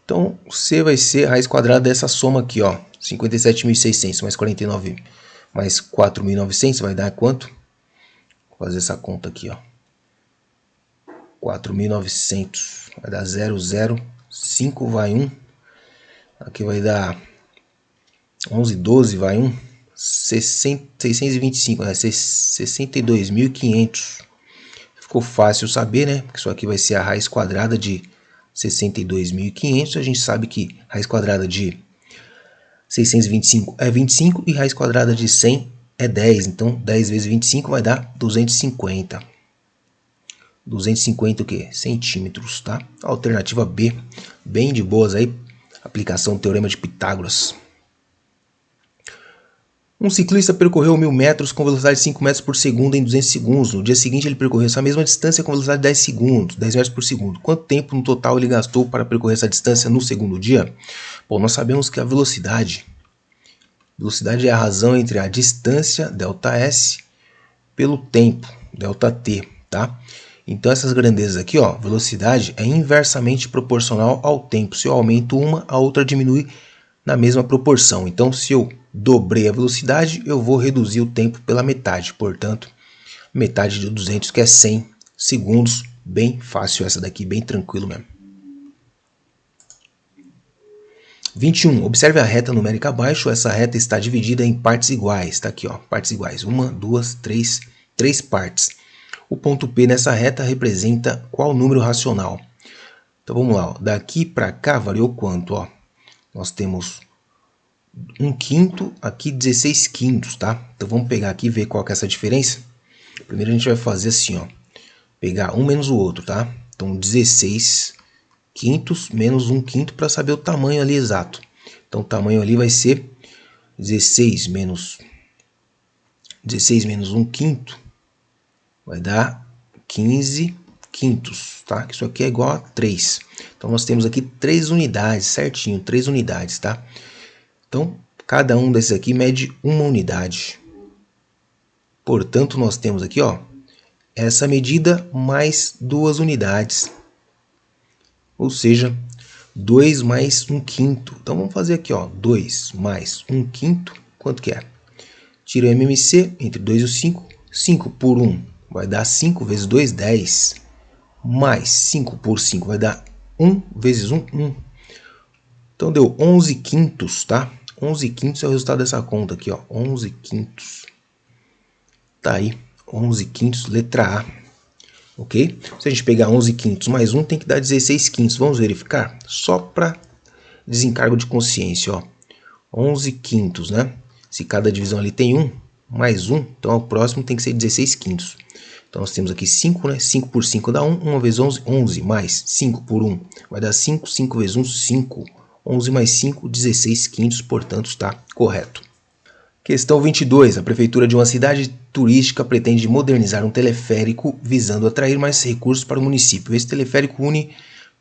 Então C vai ser a raiz quadrada dessa soma aqui, ó. 57.600 mais 49 mais 4.900 vai dar quanto? Vou fazer essa conta aqui, ó. 4.900 vai dar 0, 0, 5 vai 1, aqui vai dar 11, 12 vai 1, 625, né? 62.500. Ficou fácil saber, né? Porque isso aqui vai ser a raiz quadrada de 62.500. A gente sabe que raiz quadrada de 625 é 25 e raiz quadrada de 100 é 10. Então 10 vezes 25 vai dar 250. 250 o quê? Centímetros, tá? Alternativa B, bem de boas aí, aplicação do teorema de Pitágoras. Um ciclista percorreu 1000 metros com velocidade de 5 metros por segundo em 200 segundos. No dia seguinte ele percorreu essa mesma distância com velocidade de 10 segundos, 10 metros por segundo. Quanto tempo no total ele gastou para percorrer essa distância no segundo dia? Bom, nós sabemos que a velocidade é a razão entre a distância, ΔS, pelo tempo, ΔT, tá? Então essas grandezas aqui, ó, velocidade é inversamente proporcional ao tempo. Se eu aumento uma, a outra diminui na mesma proporção. Então se eu dobrei a velocidade, eu vou reduzir o tempo pela metade. Portanto, metade de 200, que é 100 segundos. Bem fácil essa daqui, bem tranquilo mesmo. 21. Observe a reta numérica abaixo. Essa reta está dividida em partes iguais. Está aqui, ó, partes iguais. 1, 2, 3, 3 partes. O ponto P nessa reta representa qual número racional? Então vamos lá. Ó. Daqui para cá variou quanto? Ó? Nós temos 1/5, aqui 16 quintos, tá? Então vamos pegar aqui e ver qual que é essa diferença. Primeiro a gente vai fazer assim, ó. Pegar um menos o outro, tá? Então 16 quintos menos 1/5 para saber o tamanho ali exato. Então o tamanho ali vai ser 16 menos 1/5 vai dar 15 quintos, tá? Isso aqui é igual a 3. Então nós temos aqui 3 unidades, certinho, 3 unidades, tá? Então cada um desses aqui mede uma unidade. Portanto, nós temos aqui, ó, essa medida mais 2 unidades. Ou seja, 2 mais 1/5. Então vamos fazer aqui, ó, 2 mais 1/5, quanto que é? Tira o MMC entre 2 e o 5. 5 por 1 vai dar 5 vezes 2, 10. Mais 5 por 5 vai dar 1 vezes 1, 1. Então deu 11 quintos, tá? 11 quintos é o resultado dessa conta aqui, ó. 11 quintos. Tá aí, 11 quintos, letra A. Ok? Se a gente pegar 11 quintos mais 1, tem que dar 16 quintos. Vamos verificar? Só para desencargo de consciência, ó. 11 quintos, né? Se cada divisão ali tem 1, mais 1, então o próximo tem que ser 16 quintos. Então nós temos aqui 5, né? 5 por 5 dá 1, 1 vezes 11, 11, mais 5 por 1 vai dar 5, 5 vezes 1, 5. 11 mais 5, 16 quintos, portanto está correto. Questão 22. A prefeitura de uma cidade turística pretende modernizar um teleférico visando atrair mais recursos para o município. Esse teleférico une,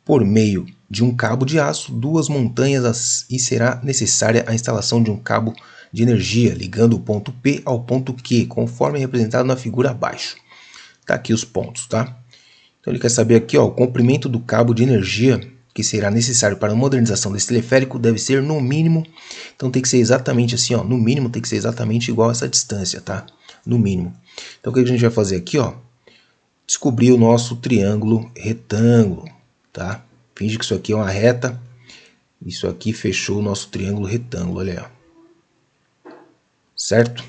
por meio de um cabo de aço, 2 montanhas e será necessária a instalação de um cabo de energia ligando o ponto P ao ponto Q, conforme representado na figura abaixo. Tá aqui os pontos, tá? Então ele quer saber aqui, ó, o comprimento do cabo de energia que será necessário para a modernização desse teleférico deve ser no mínimo, então tem que ser exatamente assim, ó, no mínimo tem que ser exatamente igual a essa distância, tá? No mínimo. Então o que a gente vai fazer aqui, ó? Descobrir o nosso triângulo retângulo, tá? Finge que isso aqui é uma reta, isso aqui fechou o nosso triângulo retângulo, olha aí, ó. Certo?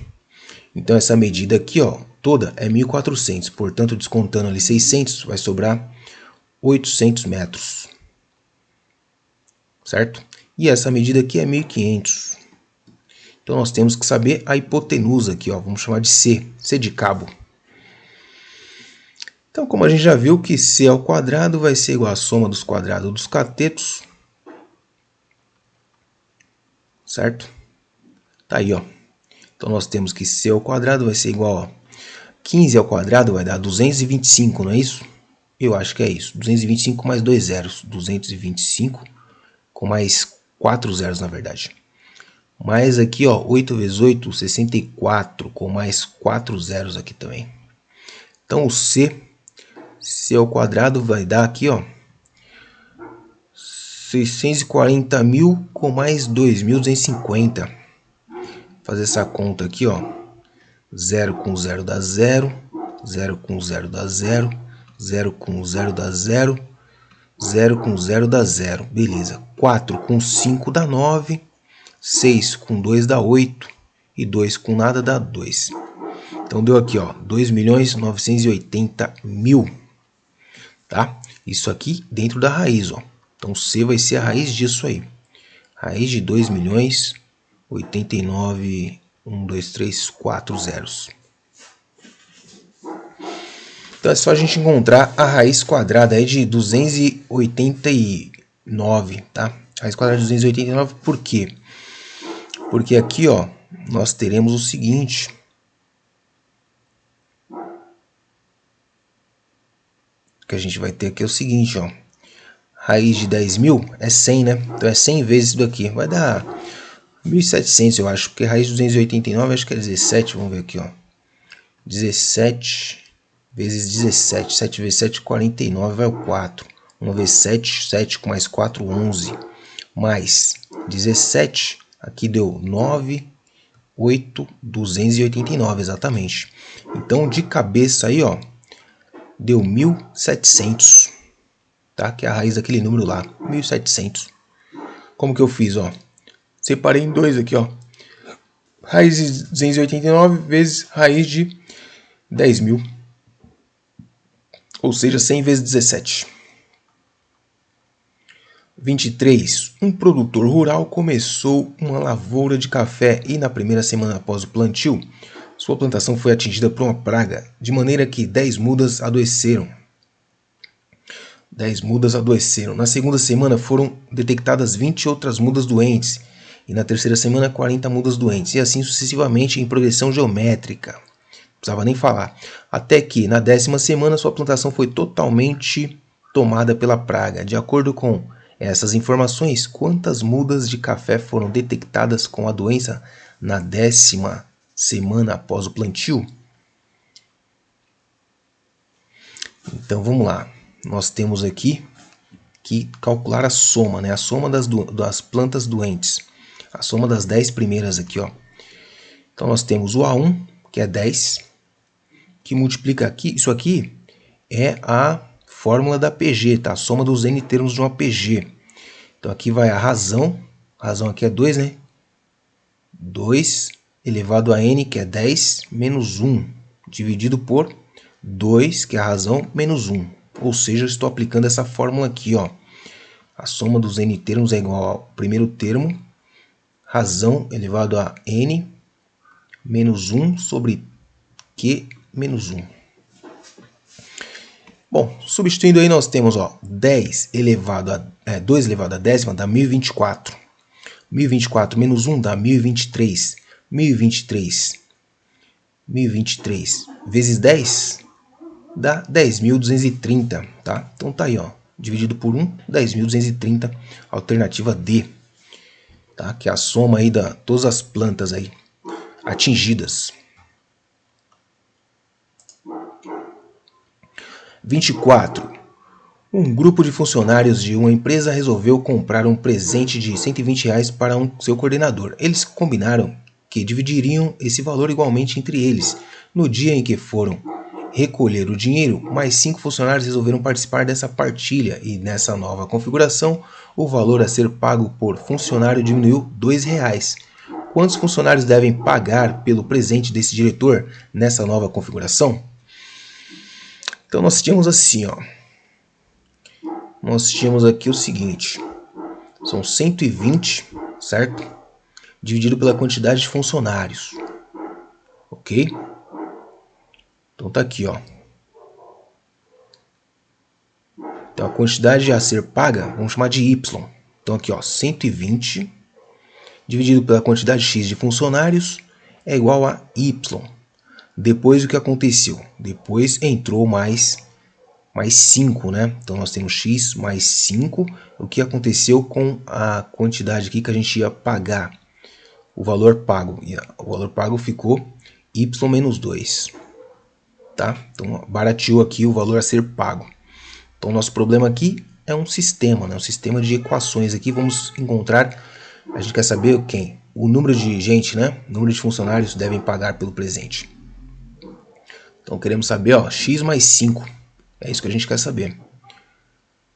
Então essa medida aqui, ó, toda é 1.400, portanto descontando ali 600, vai sobrar 800 metros. Certo? E essa medida aqui é 1.500. Então nós temos que saber a hipotenusa aqui, ó, vamos chamar de C, C de cabo. Então, como a gente já viu que C ao quadrado vai ser igual à soma dos quadrados dos catetos. Certo? Tá aí, ó. Então nós temos que C ao quadrado vai ser igual a 15 ao quadrado vai dar 225, não é isso? Eu acho que é isso. 225 mais 2 zeros. 225 com mais 4 zeros, na verdade. Mais aqui, ó, 8 vezes 8, 64, com mais 4 zeros aqui também. Então, o C ao quadrado vai dar aqui, ó, 640 mil com mais 2.250. Fazer essa conta aqui, ó. 0 com 0 dá 0. 0 com 0 dá 0. 0 com 0 dá 0. 0 com 0 dá 0. Beleza. 4 com 5 dá 9. 6 com 2 dá 8. E 2 com nada dá 2. Então deu aqui, ó, 2.980.000. Tá? Isso aqui dentro da raiz, ó. Então C vai ser a raiz disso aí. Raiz de 2.089.000. 1, 2, 3, 4 zeros. Então é só a gente encontrar a raiz quadrada aí de 289, tá? Raiz quadrada de 289, por quê? Porque aqui, ó, nós teremos o seguinte. O que a gente vai ter aqui é o seguinte, ó. Raiz de 10.000 é 100, né? Então é 100 vezes isso daqui. Vai dar 1.700, eu acho. Porque raiz de 289, acho que é 17. Vamos ver aqui, ó. 17 vezes 17. 7 vezes 7, 49. Vai o 4. 1 vezes 7, 7 com mais 4, 11. Mais 17. Aqui deu 9, 8, 289, exatamente. Então, de cabeça aí, ó. Deu 1.700. Tá? Que é a raiz daquele número lá. 1.700. Como que eu fiz, ó? Separei em dois aqui, ó. Raiz de 289 vezes raiz de 10.000. Ou seja, 100 vezes 17. 23. Um produtor rural começou uma lavoura de café e na primeira semana após o plantio, sua plantação foi atingida por uma praga, de maneira que 10 mudas adoeceram. 10 mudas adoeceram. Na segunda semana foram detectadas 20 outras mudas doentes. E na terceira semana 40 mudas doentes. E assim sucessivamente em progressão geométrica. Não precisava nem falar. Até que na 10ª semana sua plantação foi totalmente tomada pela praga. De acordo com essas informações, quantas mudas de café foram detectadas com a doença na 10ª semana após o plantio? Então vamos lá. Nós temos aqui que calcular a soma, né? A soma das plantas doentes. A soma das 10 primeiras aqui, ó. Então nós temos o A1, que é 10, que multiplica aqui. Isso aqui é a fórmula da PG, tá? A soma dos N termos de uma PG. Então aqui vai a razão aqui é 2, né? 2 elevado a N, que é 10, menos 1, dividido por 2, que é a razão, menos 1. Ou seja, eu estou aplicando essa fórmula aqui, ó. A soma dos N termos é igual ao primeiro termo, razão elevado a N, menos 1 sobre Q menos 1. Bom, substituindo aí nós temos, ó, 2 elevado a décima dá 1024. 1024 menos 1 dá 1023. 1023 vezes 10 dá 10.230, tá? Então tá aí, ó, dividido por 1, 10.230, alternativa D, tá? Que é a soma aí da todas as plantas aí atingidas. 24. Um grupo de funcionários de uma empresa resolveu comprar um presente de R$120 para seu coordenador. Eles combinaram que dividiriam esse valor igualmente entre eles. No dia em que foram recolher o dinheiro, mais 5 funcionários resolveram participar dessa partilha e nessa nova configuração, o valor a ser pago por funcionário diminuiu R$2. Quantos funcionários devem pagar pelo presente desse diretor nessa nova configuração? Então nós tínhamos assim, ó. Nós tínhamos aqui o seguinte. São 120, certo? Dividido pela quantidade de funcionários. Ok? Então tá aqui, ó. Então a quantidade a ser paga, vamos chamar de Y. Então aqui, ó, 120 dividido pela quantidade X de funcionários é igual a Y. Depois o que aconteceu? Depois entrou mais 5, né? Então nós temos X mais 5. O que aconteceu com a quantidade aqui que a gente ia pagar? O valor pago. O valor pago ficou Y menos 2. Tá? Então barateou aqui o valor a ser pago. Então nosso problema aqui é um sistema, né? Um sistema de equações aqui. Vamos encontrar, a gente quer saber quem? O número de gente, né? O número de funcionários devem pagar pelo presente. Então queremos saber, ó, X mais 5. É isso que a gente quer saber.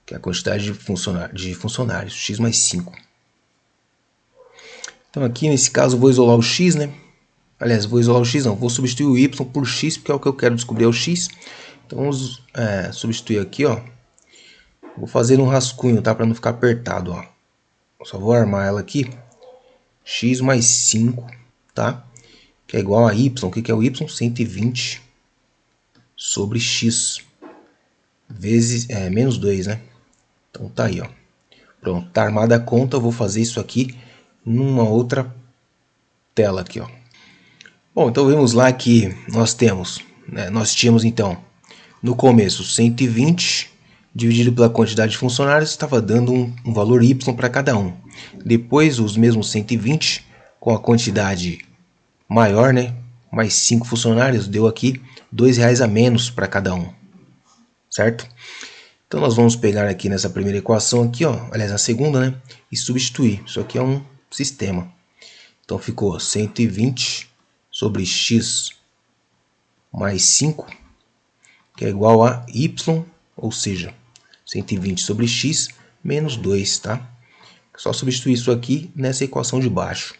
Que é a quantidade de funcionários. X mais 5. Então aqui nesse caso eu vou isolar o X, né? Aliás, vou isolar o X não. Vou substituir o Y por X, porque é o que eu quero descobrir é o X. Então vamos substituir aqui, ó. Vou fazer um rascunho, tá? Para não ficar apertado, ó. Só vou armar ela aqui. X mais 5, tá? Que é igual a Y. O que é o Y? 120 sobre X. Vezes, menos 2, né? Então tá aí, ó. Pronto, tá armada a conta. Eu vou fazer isso aqui numa outra tela aqui, ó. Bom, então vemos lá que nós temos, né, nós tínhamos então no começo 120 dividido pela quantidade de funcionários estava dando um valor y para cada um. Depois os mesmos 120 com a quantidade maior, né, mais 5 funcionários, deu aqui R$2 a menos para cada um, certo? Então nós vamos pegar aqui nessa primeira equação aqui, ó, aliás na segunda, né, e substituir. Isso aqui é um sistema. Então ficou 120 sobre x mais 5, que é igual a y, ou seja, 120 sobre x menos 2, tá? Só substituir isso aqui nessa equação de baixo.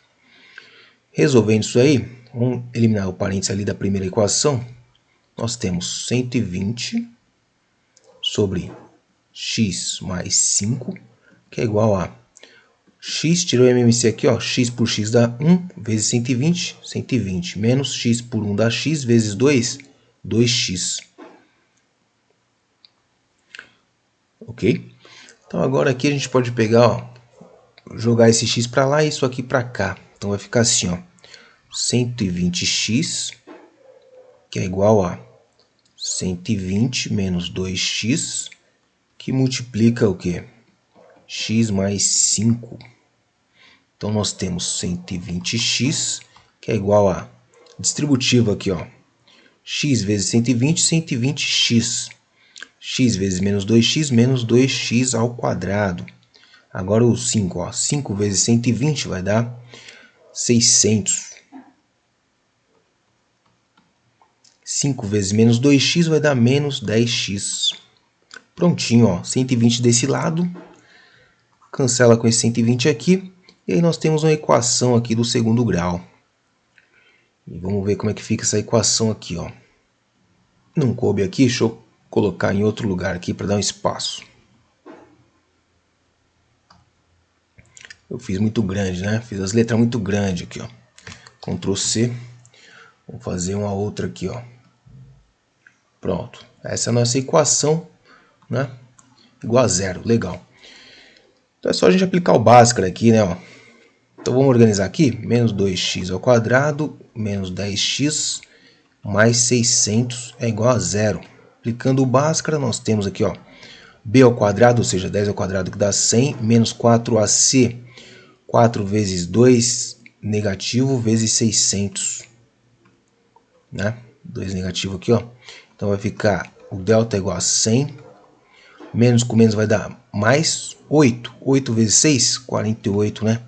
Resolvendo isso aí, vamos eliminar o parênteses ali da primeira equação. Nós temos 120 sobre x mais 5, que é igual a x, tirou o MMC aqui, ó, x por x dá 1 vezes 120, 120, menos x por 1 dá x, vezes 2, 2x. Ok? Então agora aqui a gente pode pegar, ó, jogar esse x para lá e isso aqui para cá. Então vai ficar assim, ó, 120x, que é igual a 120 menos 2x, que multiplica o quê? X mais 5. Então nós temos 120x, que é igual a distributivo aqui, ó, x vezes 120, 120x. X vezes menos 2x, menos 2x ao quadrado. Agora o 5, ó, 5 vezes 120 vai dar 600. 5 vezes menos 2x vai dar menos 10x. Prontinho, ó, 120 desse lado. Cancela com esse 120 aqui. E aí nós temos uma equação aqui do segundo grau. E vamos ver como é que fica essa equação aqui, ó. Não coube aqui, deixa eu colocar em outro lugar aqui para dar um espaço. Eu fiz muito grande, né? Fiz as letras muito grandes aqui, ó. Ctrl C. Vou fazer uma outra aqui, ó. Pronto. Essa é a nossa equação, né? Igual a zero. Legal. Então é só a gente aplicar o Bhaskara aqui, né? Ó. Então vamos organizar aqui. Menos 2x ao quadrado, menos 10x, mais 600 é igual a zero. Aplicando o Bhaskara, nós temos aqui, ó, b ao quadrado, ou seja, 10 ao quadrado que dá 100, menos 4ac, 4 vezes 2 negativo, vezes 600. Né? 2 negativo aqui, ó. Então vai ficar o delta é igual a 100, menos com menos vai dar mais 8. 8 vezes 6, 48, né?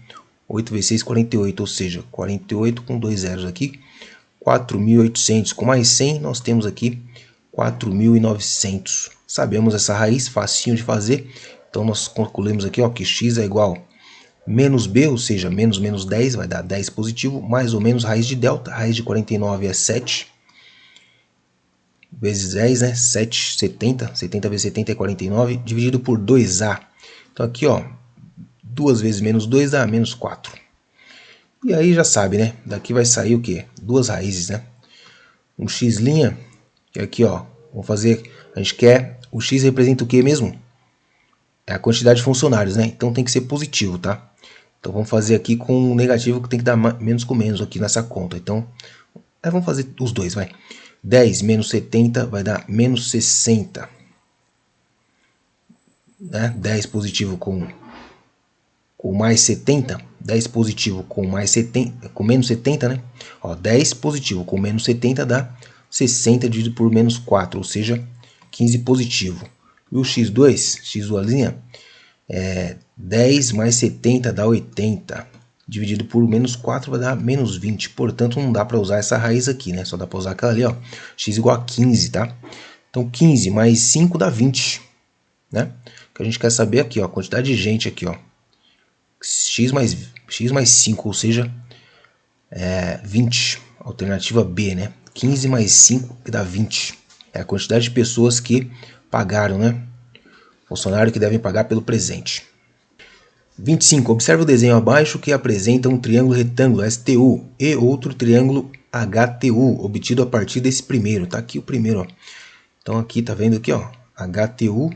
8 vezes 6, 48, ou seja, 48 com 2 zeros aqui. 4.800 com mais 100, nós temos aqui 4.900. Sabemos essa raiz, facinho de fazer. Então nós concluímos aqui, ó, que x é igual a menos b, ou seja, menos menos 10, vai dar 10 positivo, mais ou menos raiz de delta. Raiz de 49 é 7. Vezes 10, né? 7, 70. 70 vezes 70 é 49, dividido por 2a. Então aqui, ó, 2 vezes menos 2 dá menos 4. E aí já sabe, né? Daqui vai sair o quê? Duas raízes, né? Um x', que aqui, ó, vamos fazer, a gente quer, o x representa o quê mesmo? É a quantidade de funcionários, né? Então tem que ser positivo, tá? Então vamos fazer aqui com o negativo, que tem que dar menos com menos aqui nessa conta. Então, vamos fazer os dois, vai. 10 menos 70 vai dar menos 60. Né? 10 positivo com mais 70. 10 positivo com mais 70, com menos 70, né? Ó, 10 positivo com menos 70 dá 60 dividido por menos 4, ou seja, 15 positivo. E o x2, x2', 10 mais 70 dá 80. Dividido por menos 4 vai dar menos 20. Portanto, não dá para usar essa raiz aqui, né? Só dá para usar aquela ali, ó. X igual a 15, tá? Então, 15 mais 5 dá 20, né? O que a gente quer saber aqui, ó, a quantidade de gente aqui, ó. X mais 5, ou seja, 20. Alternativa B, né? 15 mais 5 que dá 20. É a quantidade de pessoas que pagaram, né? Funcionário que devem pagar pelo presente. 25. Observe o desenho abaixo que apresenta um triângulo retângulo STU e outro triângulo HTU, obtido a partir desse primeiro. Tá aqui o primeiro, ó. Então aqui, tá vendo aqui, ó, HTU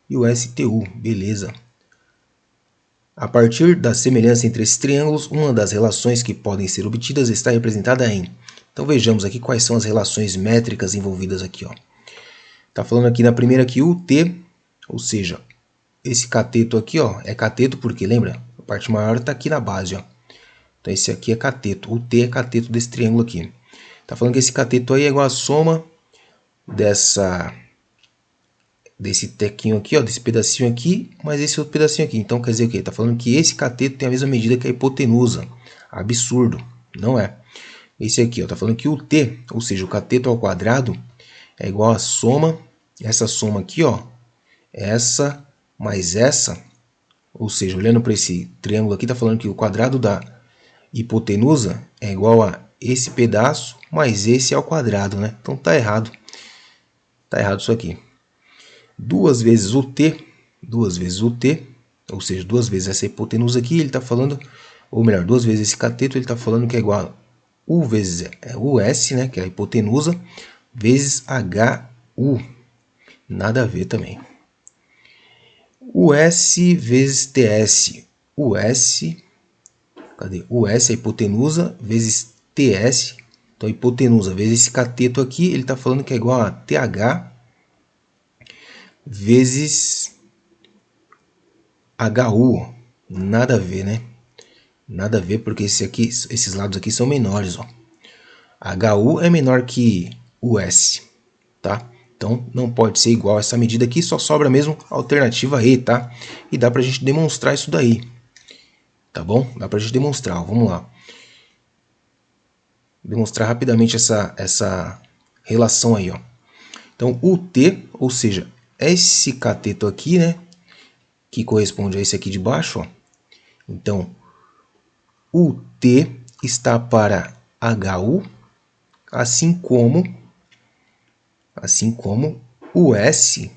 e o STU, beleza. A partir da semelhança entre esses triângulos, uma das relações que podem ser obtidas está representada em... Então vejamos aqui quais são as relações métricas envolvidas aqui. Está falando aqui na primeira que o T, ou seja, esse cateto aqui é cateto porque, lembra? A parte maior está aqui na base. Então esse aqui é cateto, o T é cateto desse triângulo aqui. Está falando que esse cateto aí é igual a soma desse tequinho aqui, desse pedacinho aqui, mais esse outro pedacinho aqui. Então quer dizer o quê? Está falando que esse cateto tem a mesma medida que a hipotenusa. Absurdo, não é? Esse aqui, está falando que o T, ou seja, o cateto ao quadrado, é igual a soma, essa soma aqui, essa mais essa, ou seja, olhando para esse triângulo aqui, está falando que o quadrado da hipotenusa é igual a esse pedaço mais esse ao quadrado, né? Então tá errado. Tá errado isso aqui. 2 vezes o T, ou seja, 2 vezes essa hipotenusa aqui, ele está falando, ou melhor, 2 vezes esse cateto, ele está falando que é igual a U vezes o S, né, que é a hipotenusa, vezes HU. Nada a ver também. US vezes TS. Cadê? US é a hipotenusa vezes TS. Então, hipotenusa vezes esse cateto aqui, ele está falando que é igual a TH vezes HU. Nada a ver, né? Nada a ver, porque esses lados aqui são menores. HU é menor que US, tá? Então, não pode ser igual a essa medida aqui, só sobra mesmo a alternativa E, tá? E dá pra gente demonstrar isso daí, tá bom? Dá pra gente demonstrar, vamos lá. Demonstrar rapidamente essa relação aí, Então, o T, ou seja, esse cateto aqui, né? Que corresponde a esse aqui de baixo, Então, o T está para HU, assim como o S,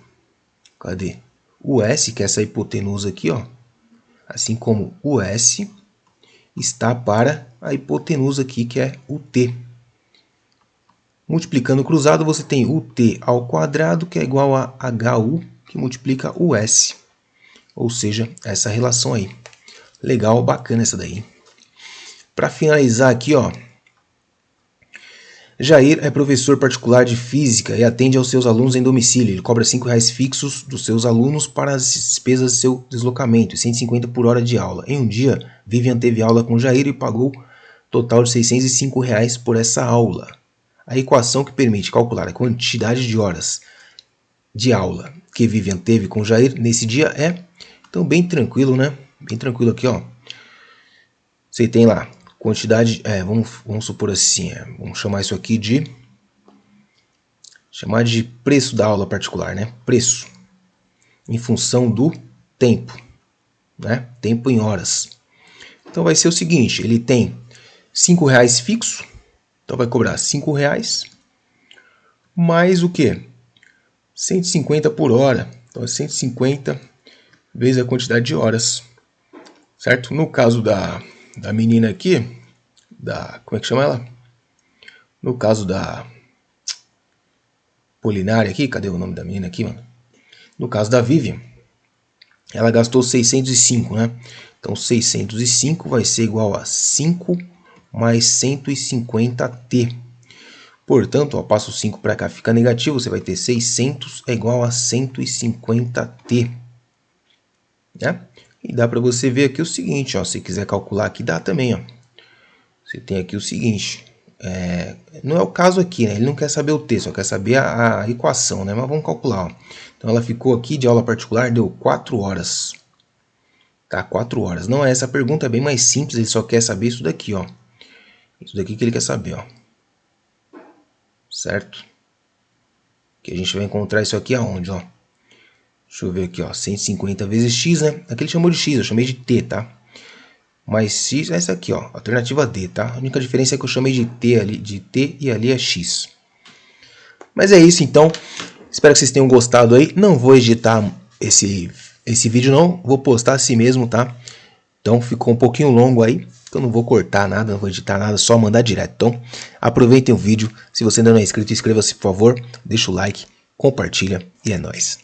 cadê? O S, que é essa hipotenusa aqui, assim como o S está para a hipotenusa aqui, que é o T. Multiplicando cruzado, você tem o T ao quadrado, que é igual a HU, que multiplica o S. Ou seja, essa relação aí. Legal, bacana essa daí. Para finalizar aqui, Jair é professor particular de física e atende aos seus alunos em domicílio. Ele cobra R$5 fixos dos seus alunos para as despesas de seu deslocamento e 150 por hora de aula. Em um dia, Vivian teve aula com Jair e pagou total de R$605 por essa aula. A equação que permite calcular a quantidade de horas de aula que Vivian teve com Jair nesse dia é... Então, bem tranquilo, né? Bem tranquilo aqui, Você tem lá quantidade, vamos supor assim, vamos chamar isso aqui de preço da aula particular, né? Preço em função do tempo, né? Tempo em horas. Então vai ser o seguinte, ele tem R$5 fixo, então vai cobrar R$5 mais o quê? 150 por hora, então é 150 vezes a quantidade de horas, certo? No caso da menina aqui, como é que chama ela? No caso da Polinária aqui, cadê o nome da menina aqui, mano? No caso da Vivian, ela gastou 605, né? Então 605 vai ser igual a 5 mais 150t. Portanto, passo o 5 para cá, fica negativo, você vai ter 600 é igual a 150t. Né? E dá para você ver aqui o seguinte, se quiser calcular aqui, dá também, Você tem aqui o seguinte, não é o caso aqui, né? Ele não quer saber o T, só quer saber a equação, né? Mas vamos calcular, Então ela ficou aqui de aula particular, deu 4 horas. Tá, 4 horas. Não é essa pergunta, é bem mais simples, ele só quer saber isso daqui, Isso daqui que ele quer saber, Certo? Que a gente vai encontrar isso aqui aonde, Deixa eu ver aqui, 150 vezes x, né? Aqui ele chamou de x, eu chamei de t, tá? Mas x é essa aqui, alternativa D, tá? A única diferença é que eu chamei de t ali, e ali é x. Mas é isso, então. Espero que vocês tenham gostado aí. Não vou editar esse vídeo, não. Vou postar assim mesmo, tá? Então ficou um pouquinho longo aí. Então não vou cortar nada, não vou editar nada, só mandar direto. Então aproveitem o vídeo. Se você ainda não é inscrito, inscreva-se, por favor. Deixa o like, compartilha e é nóis.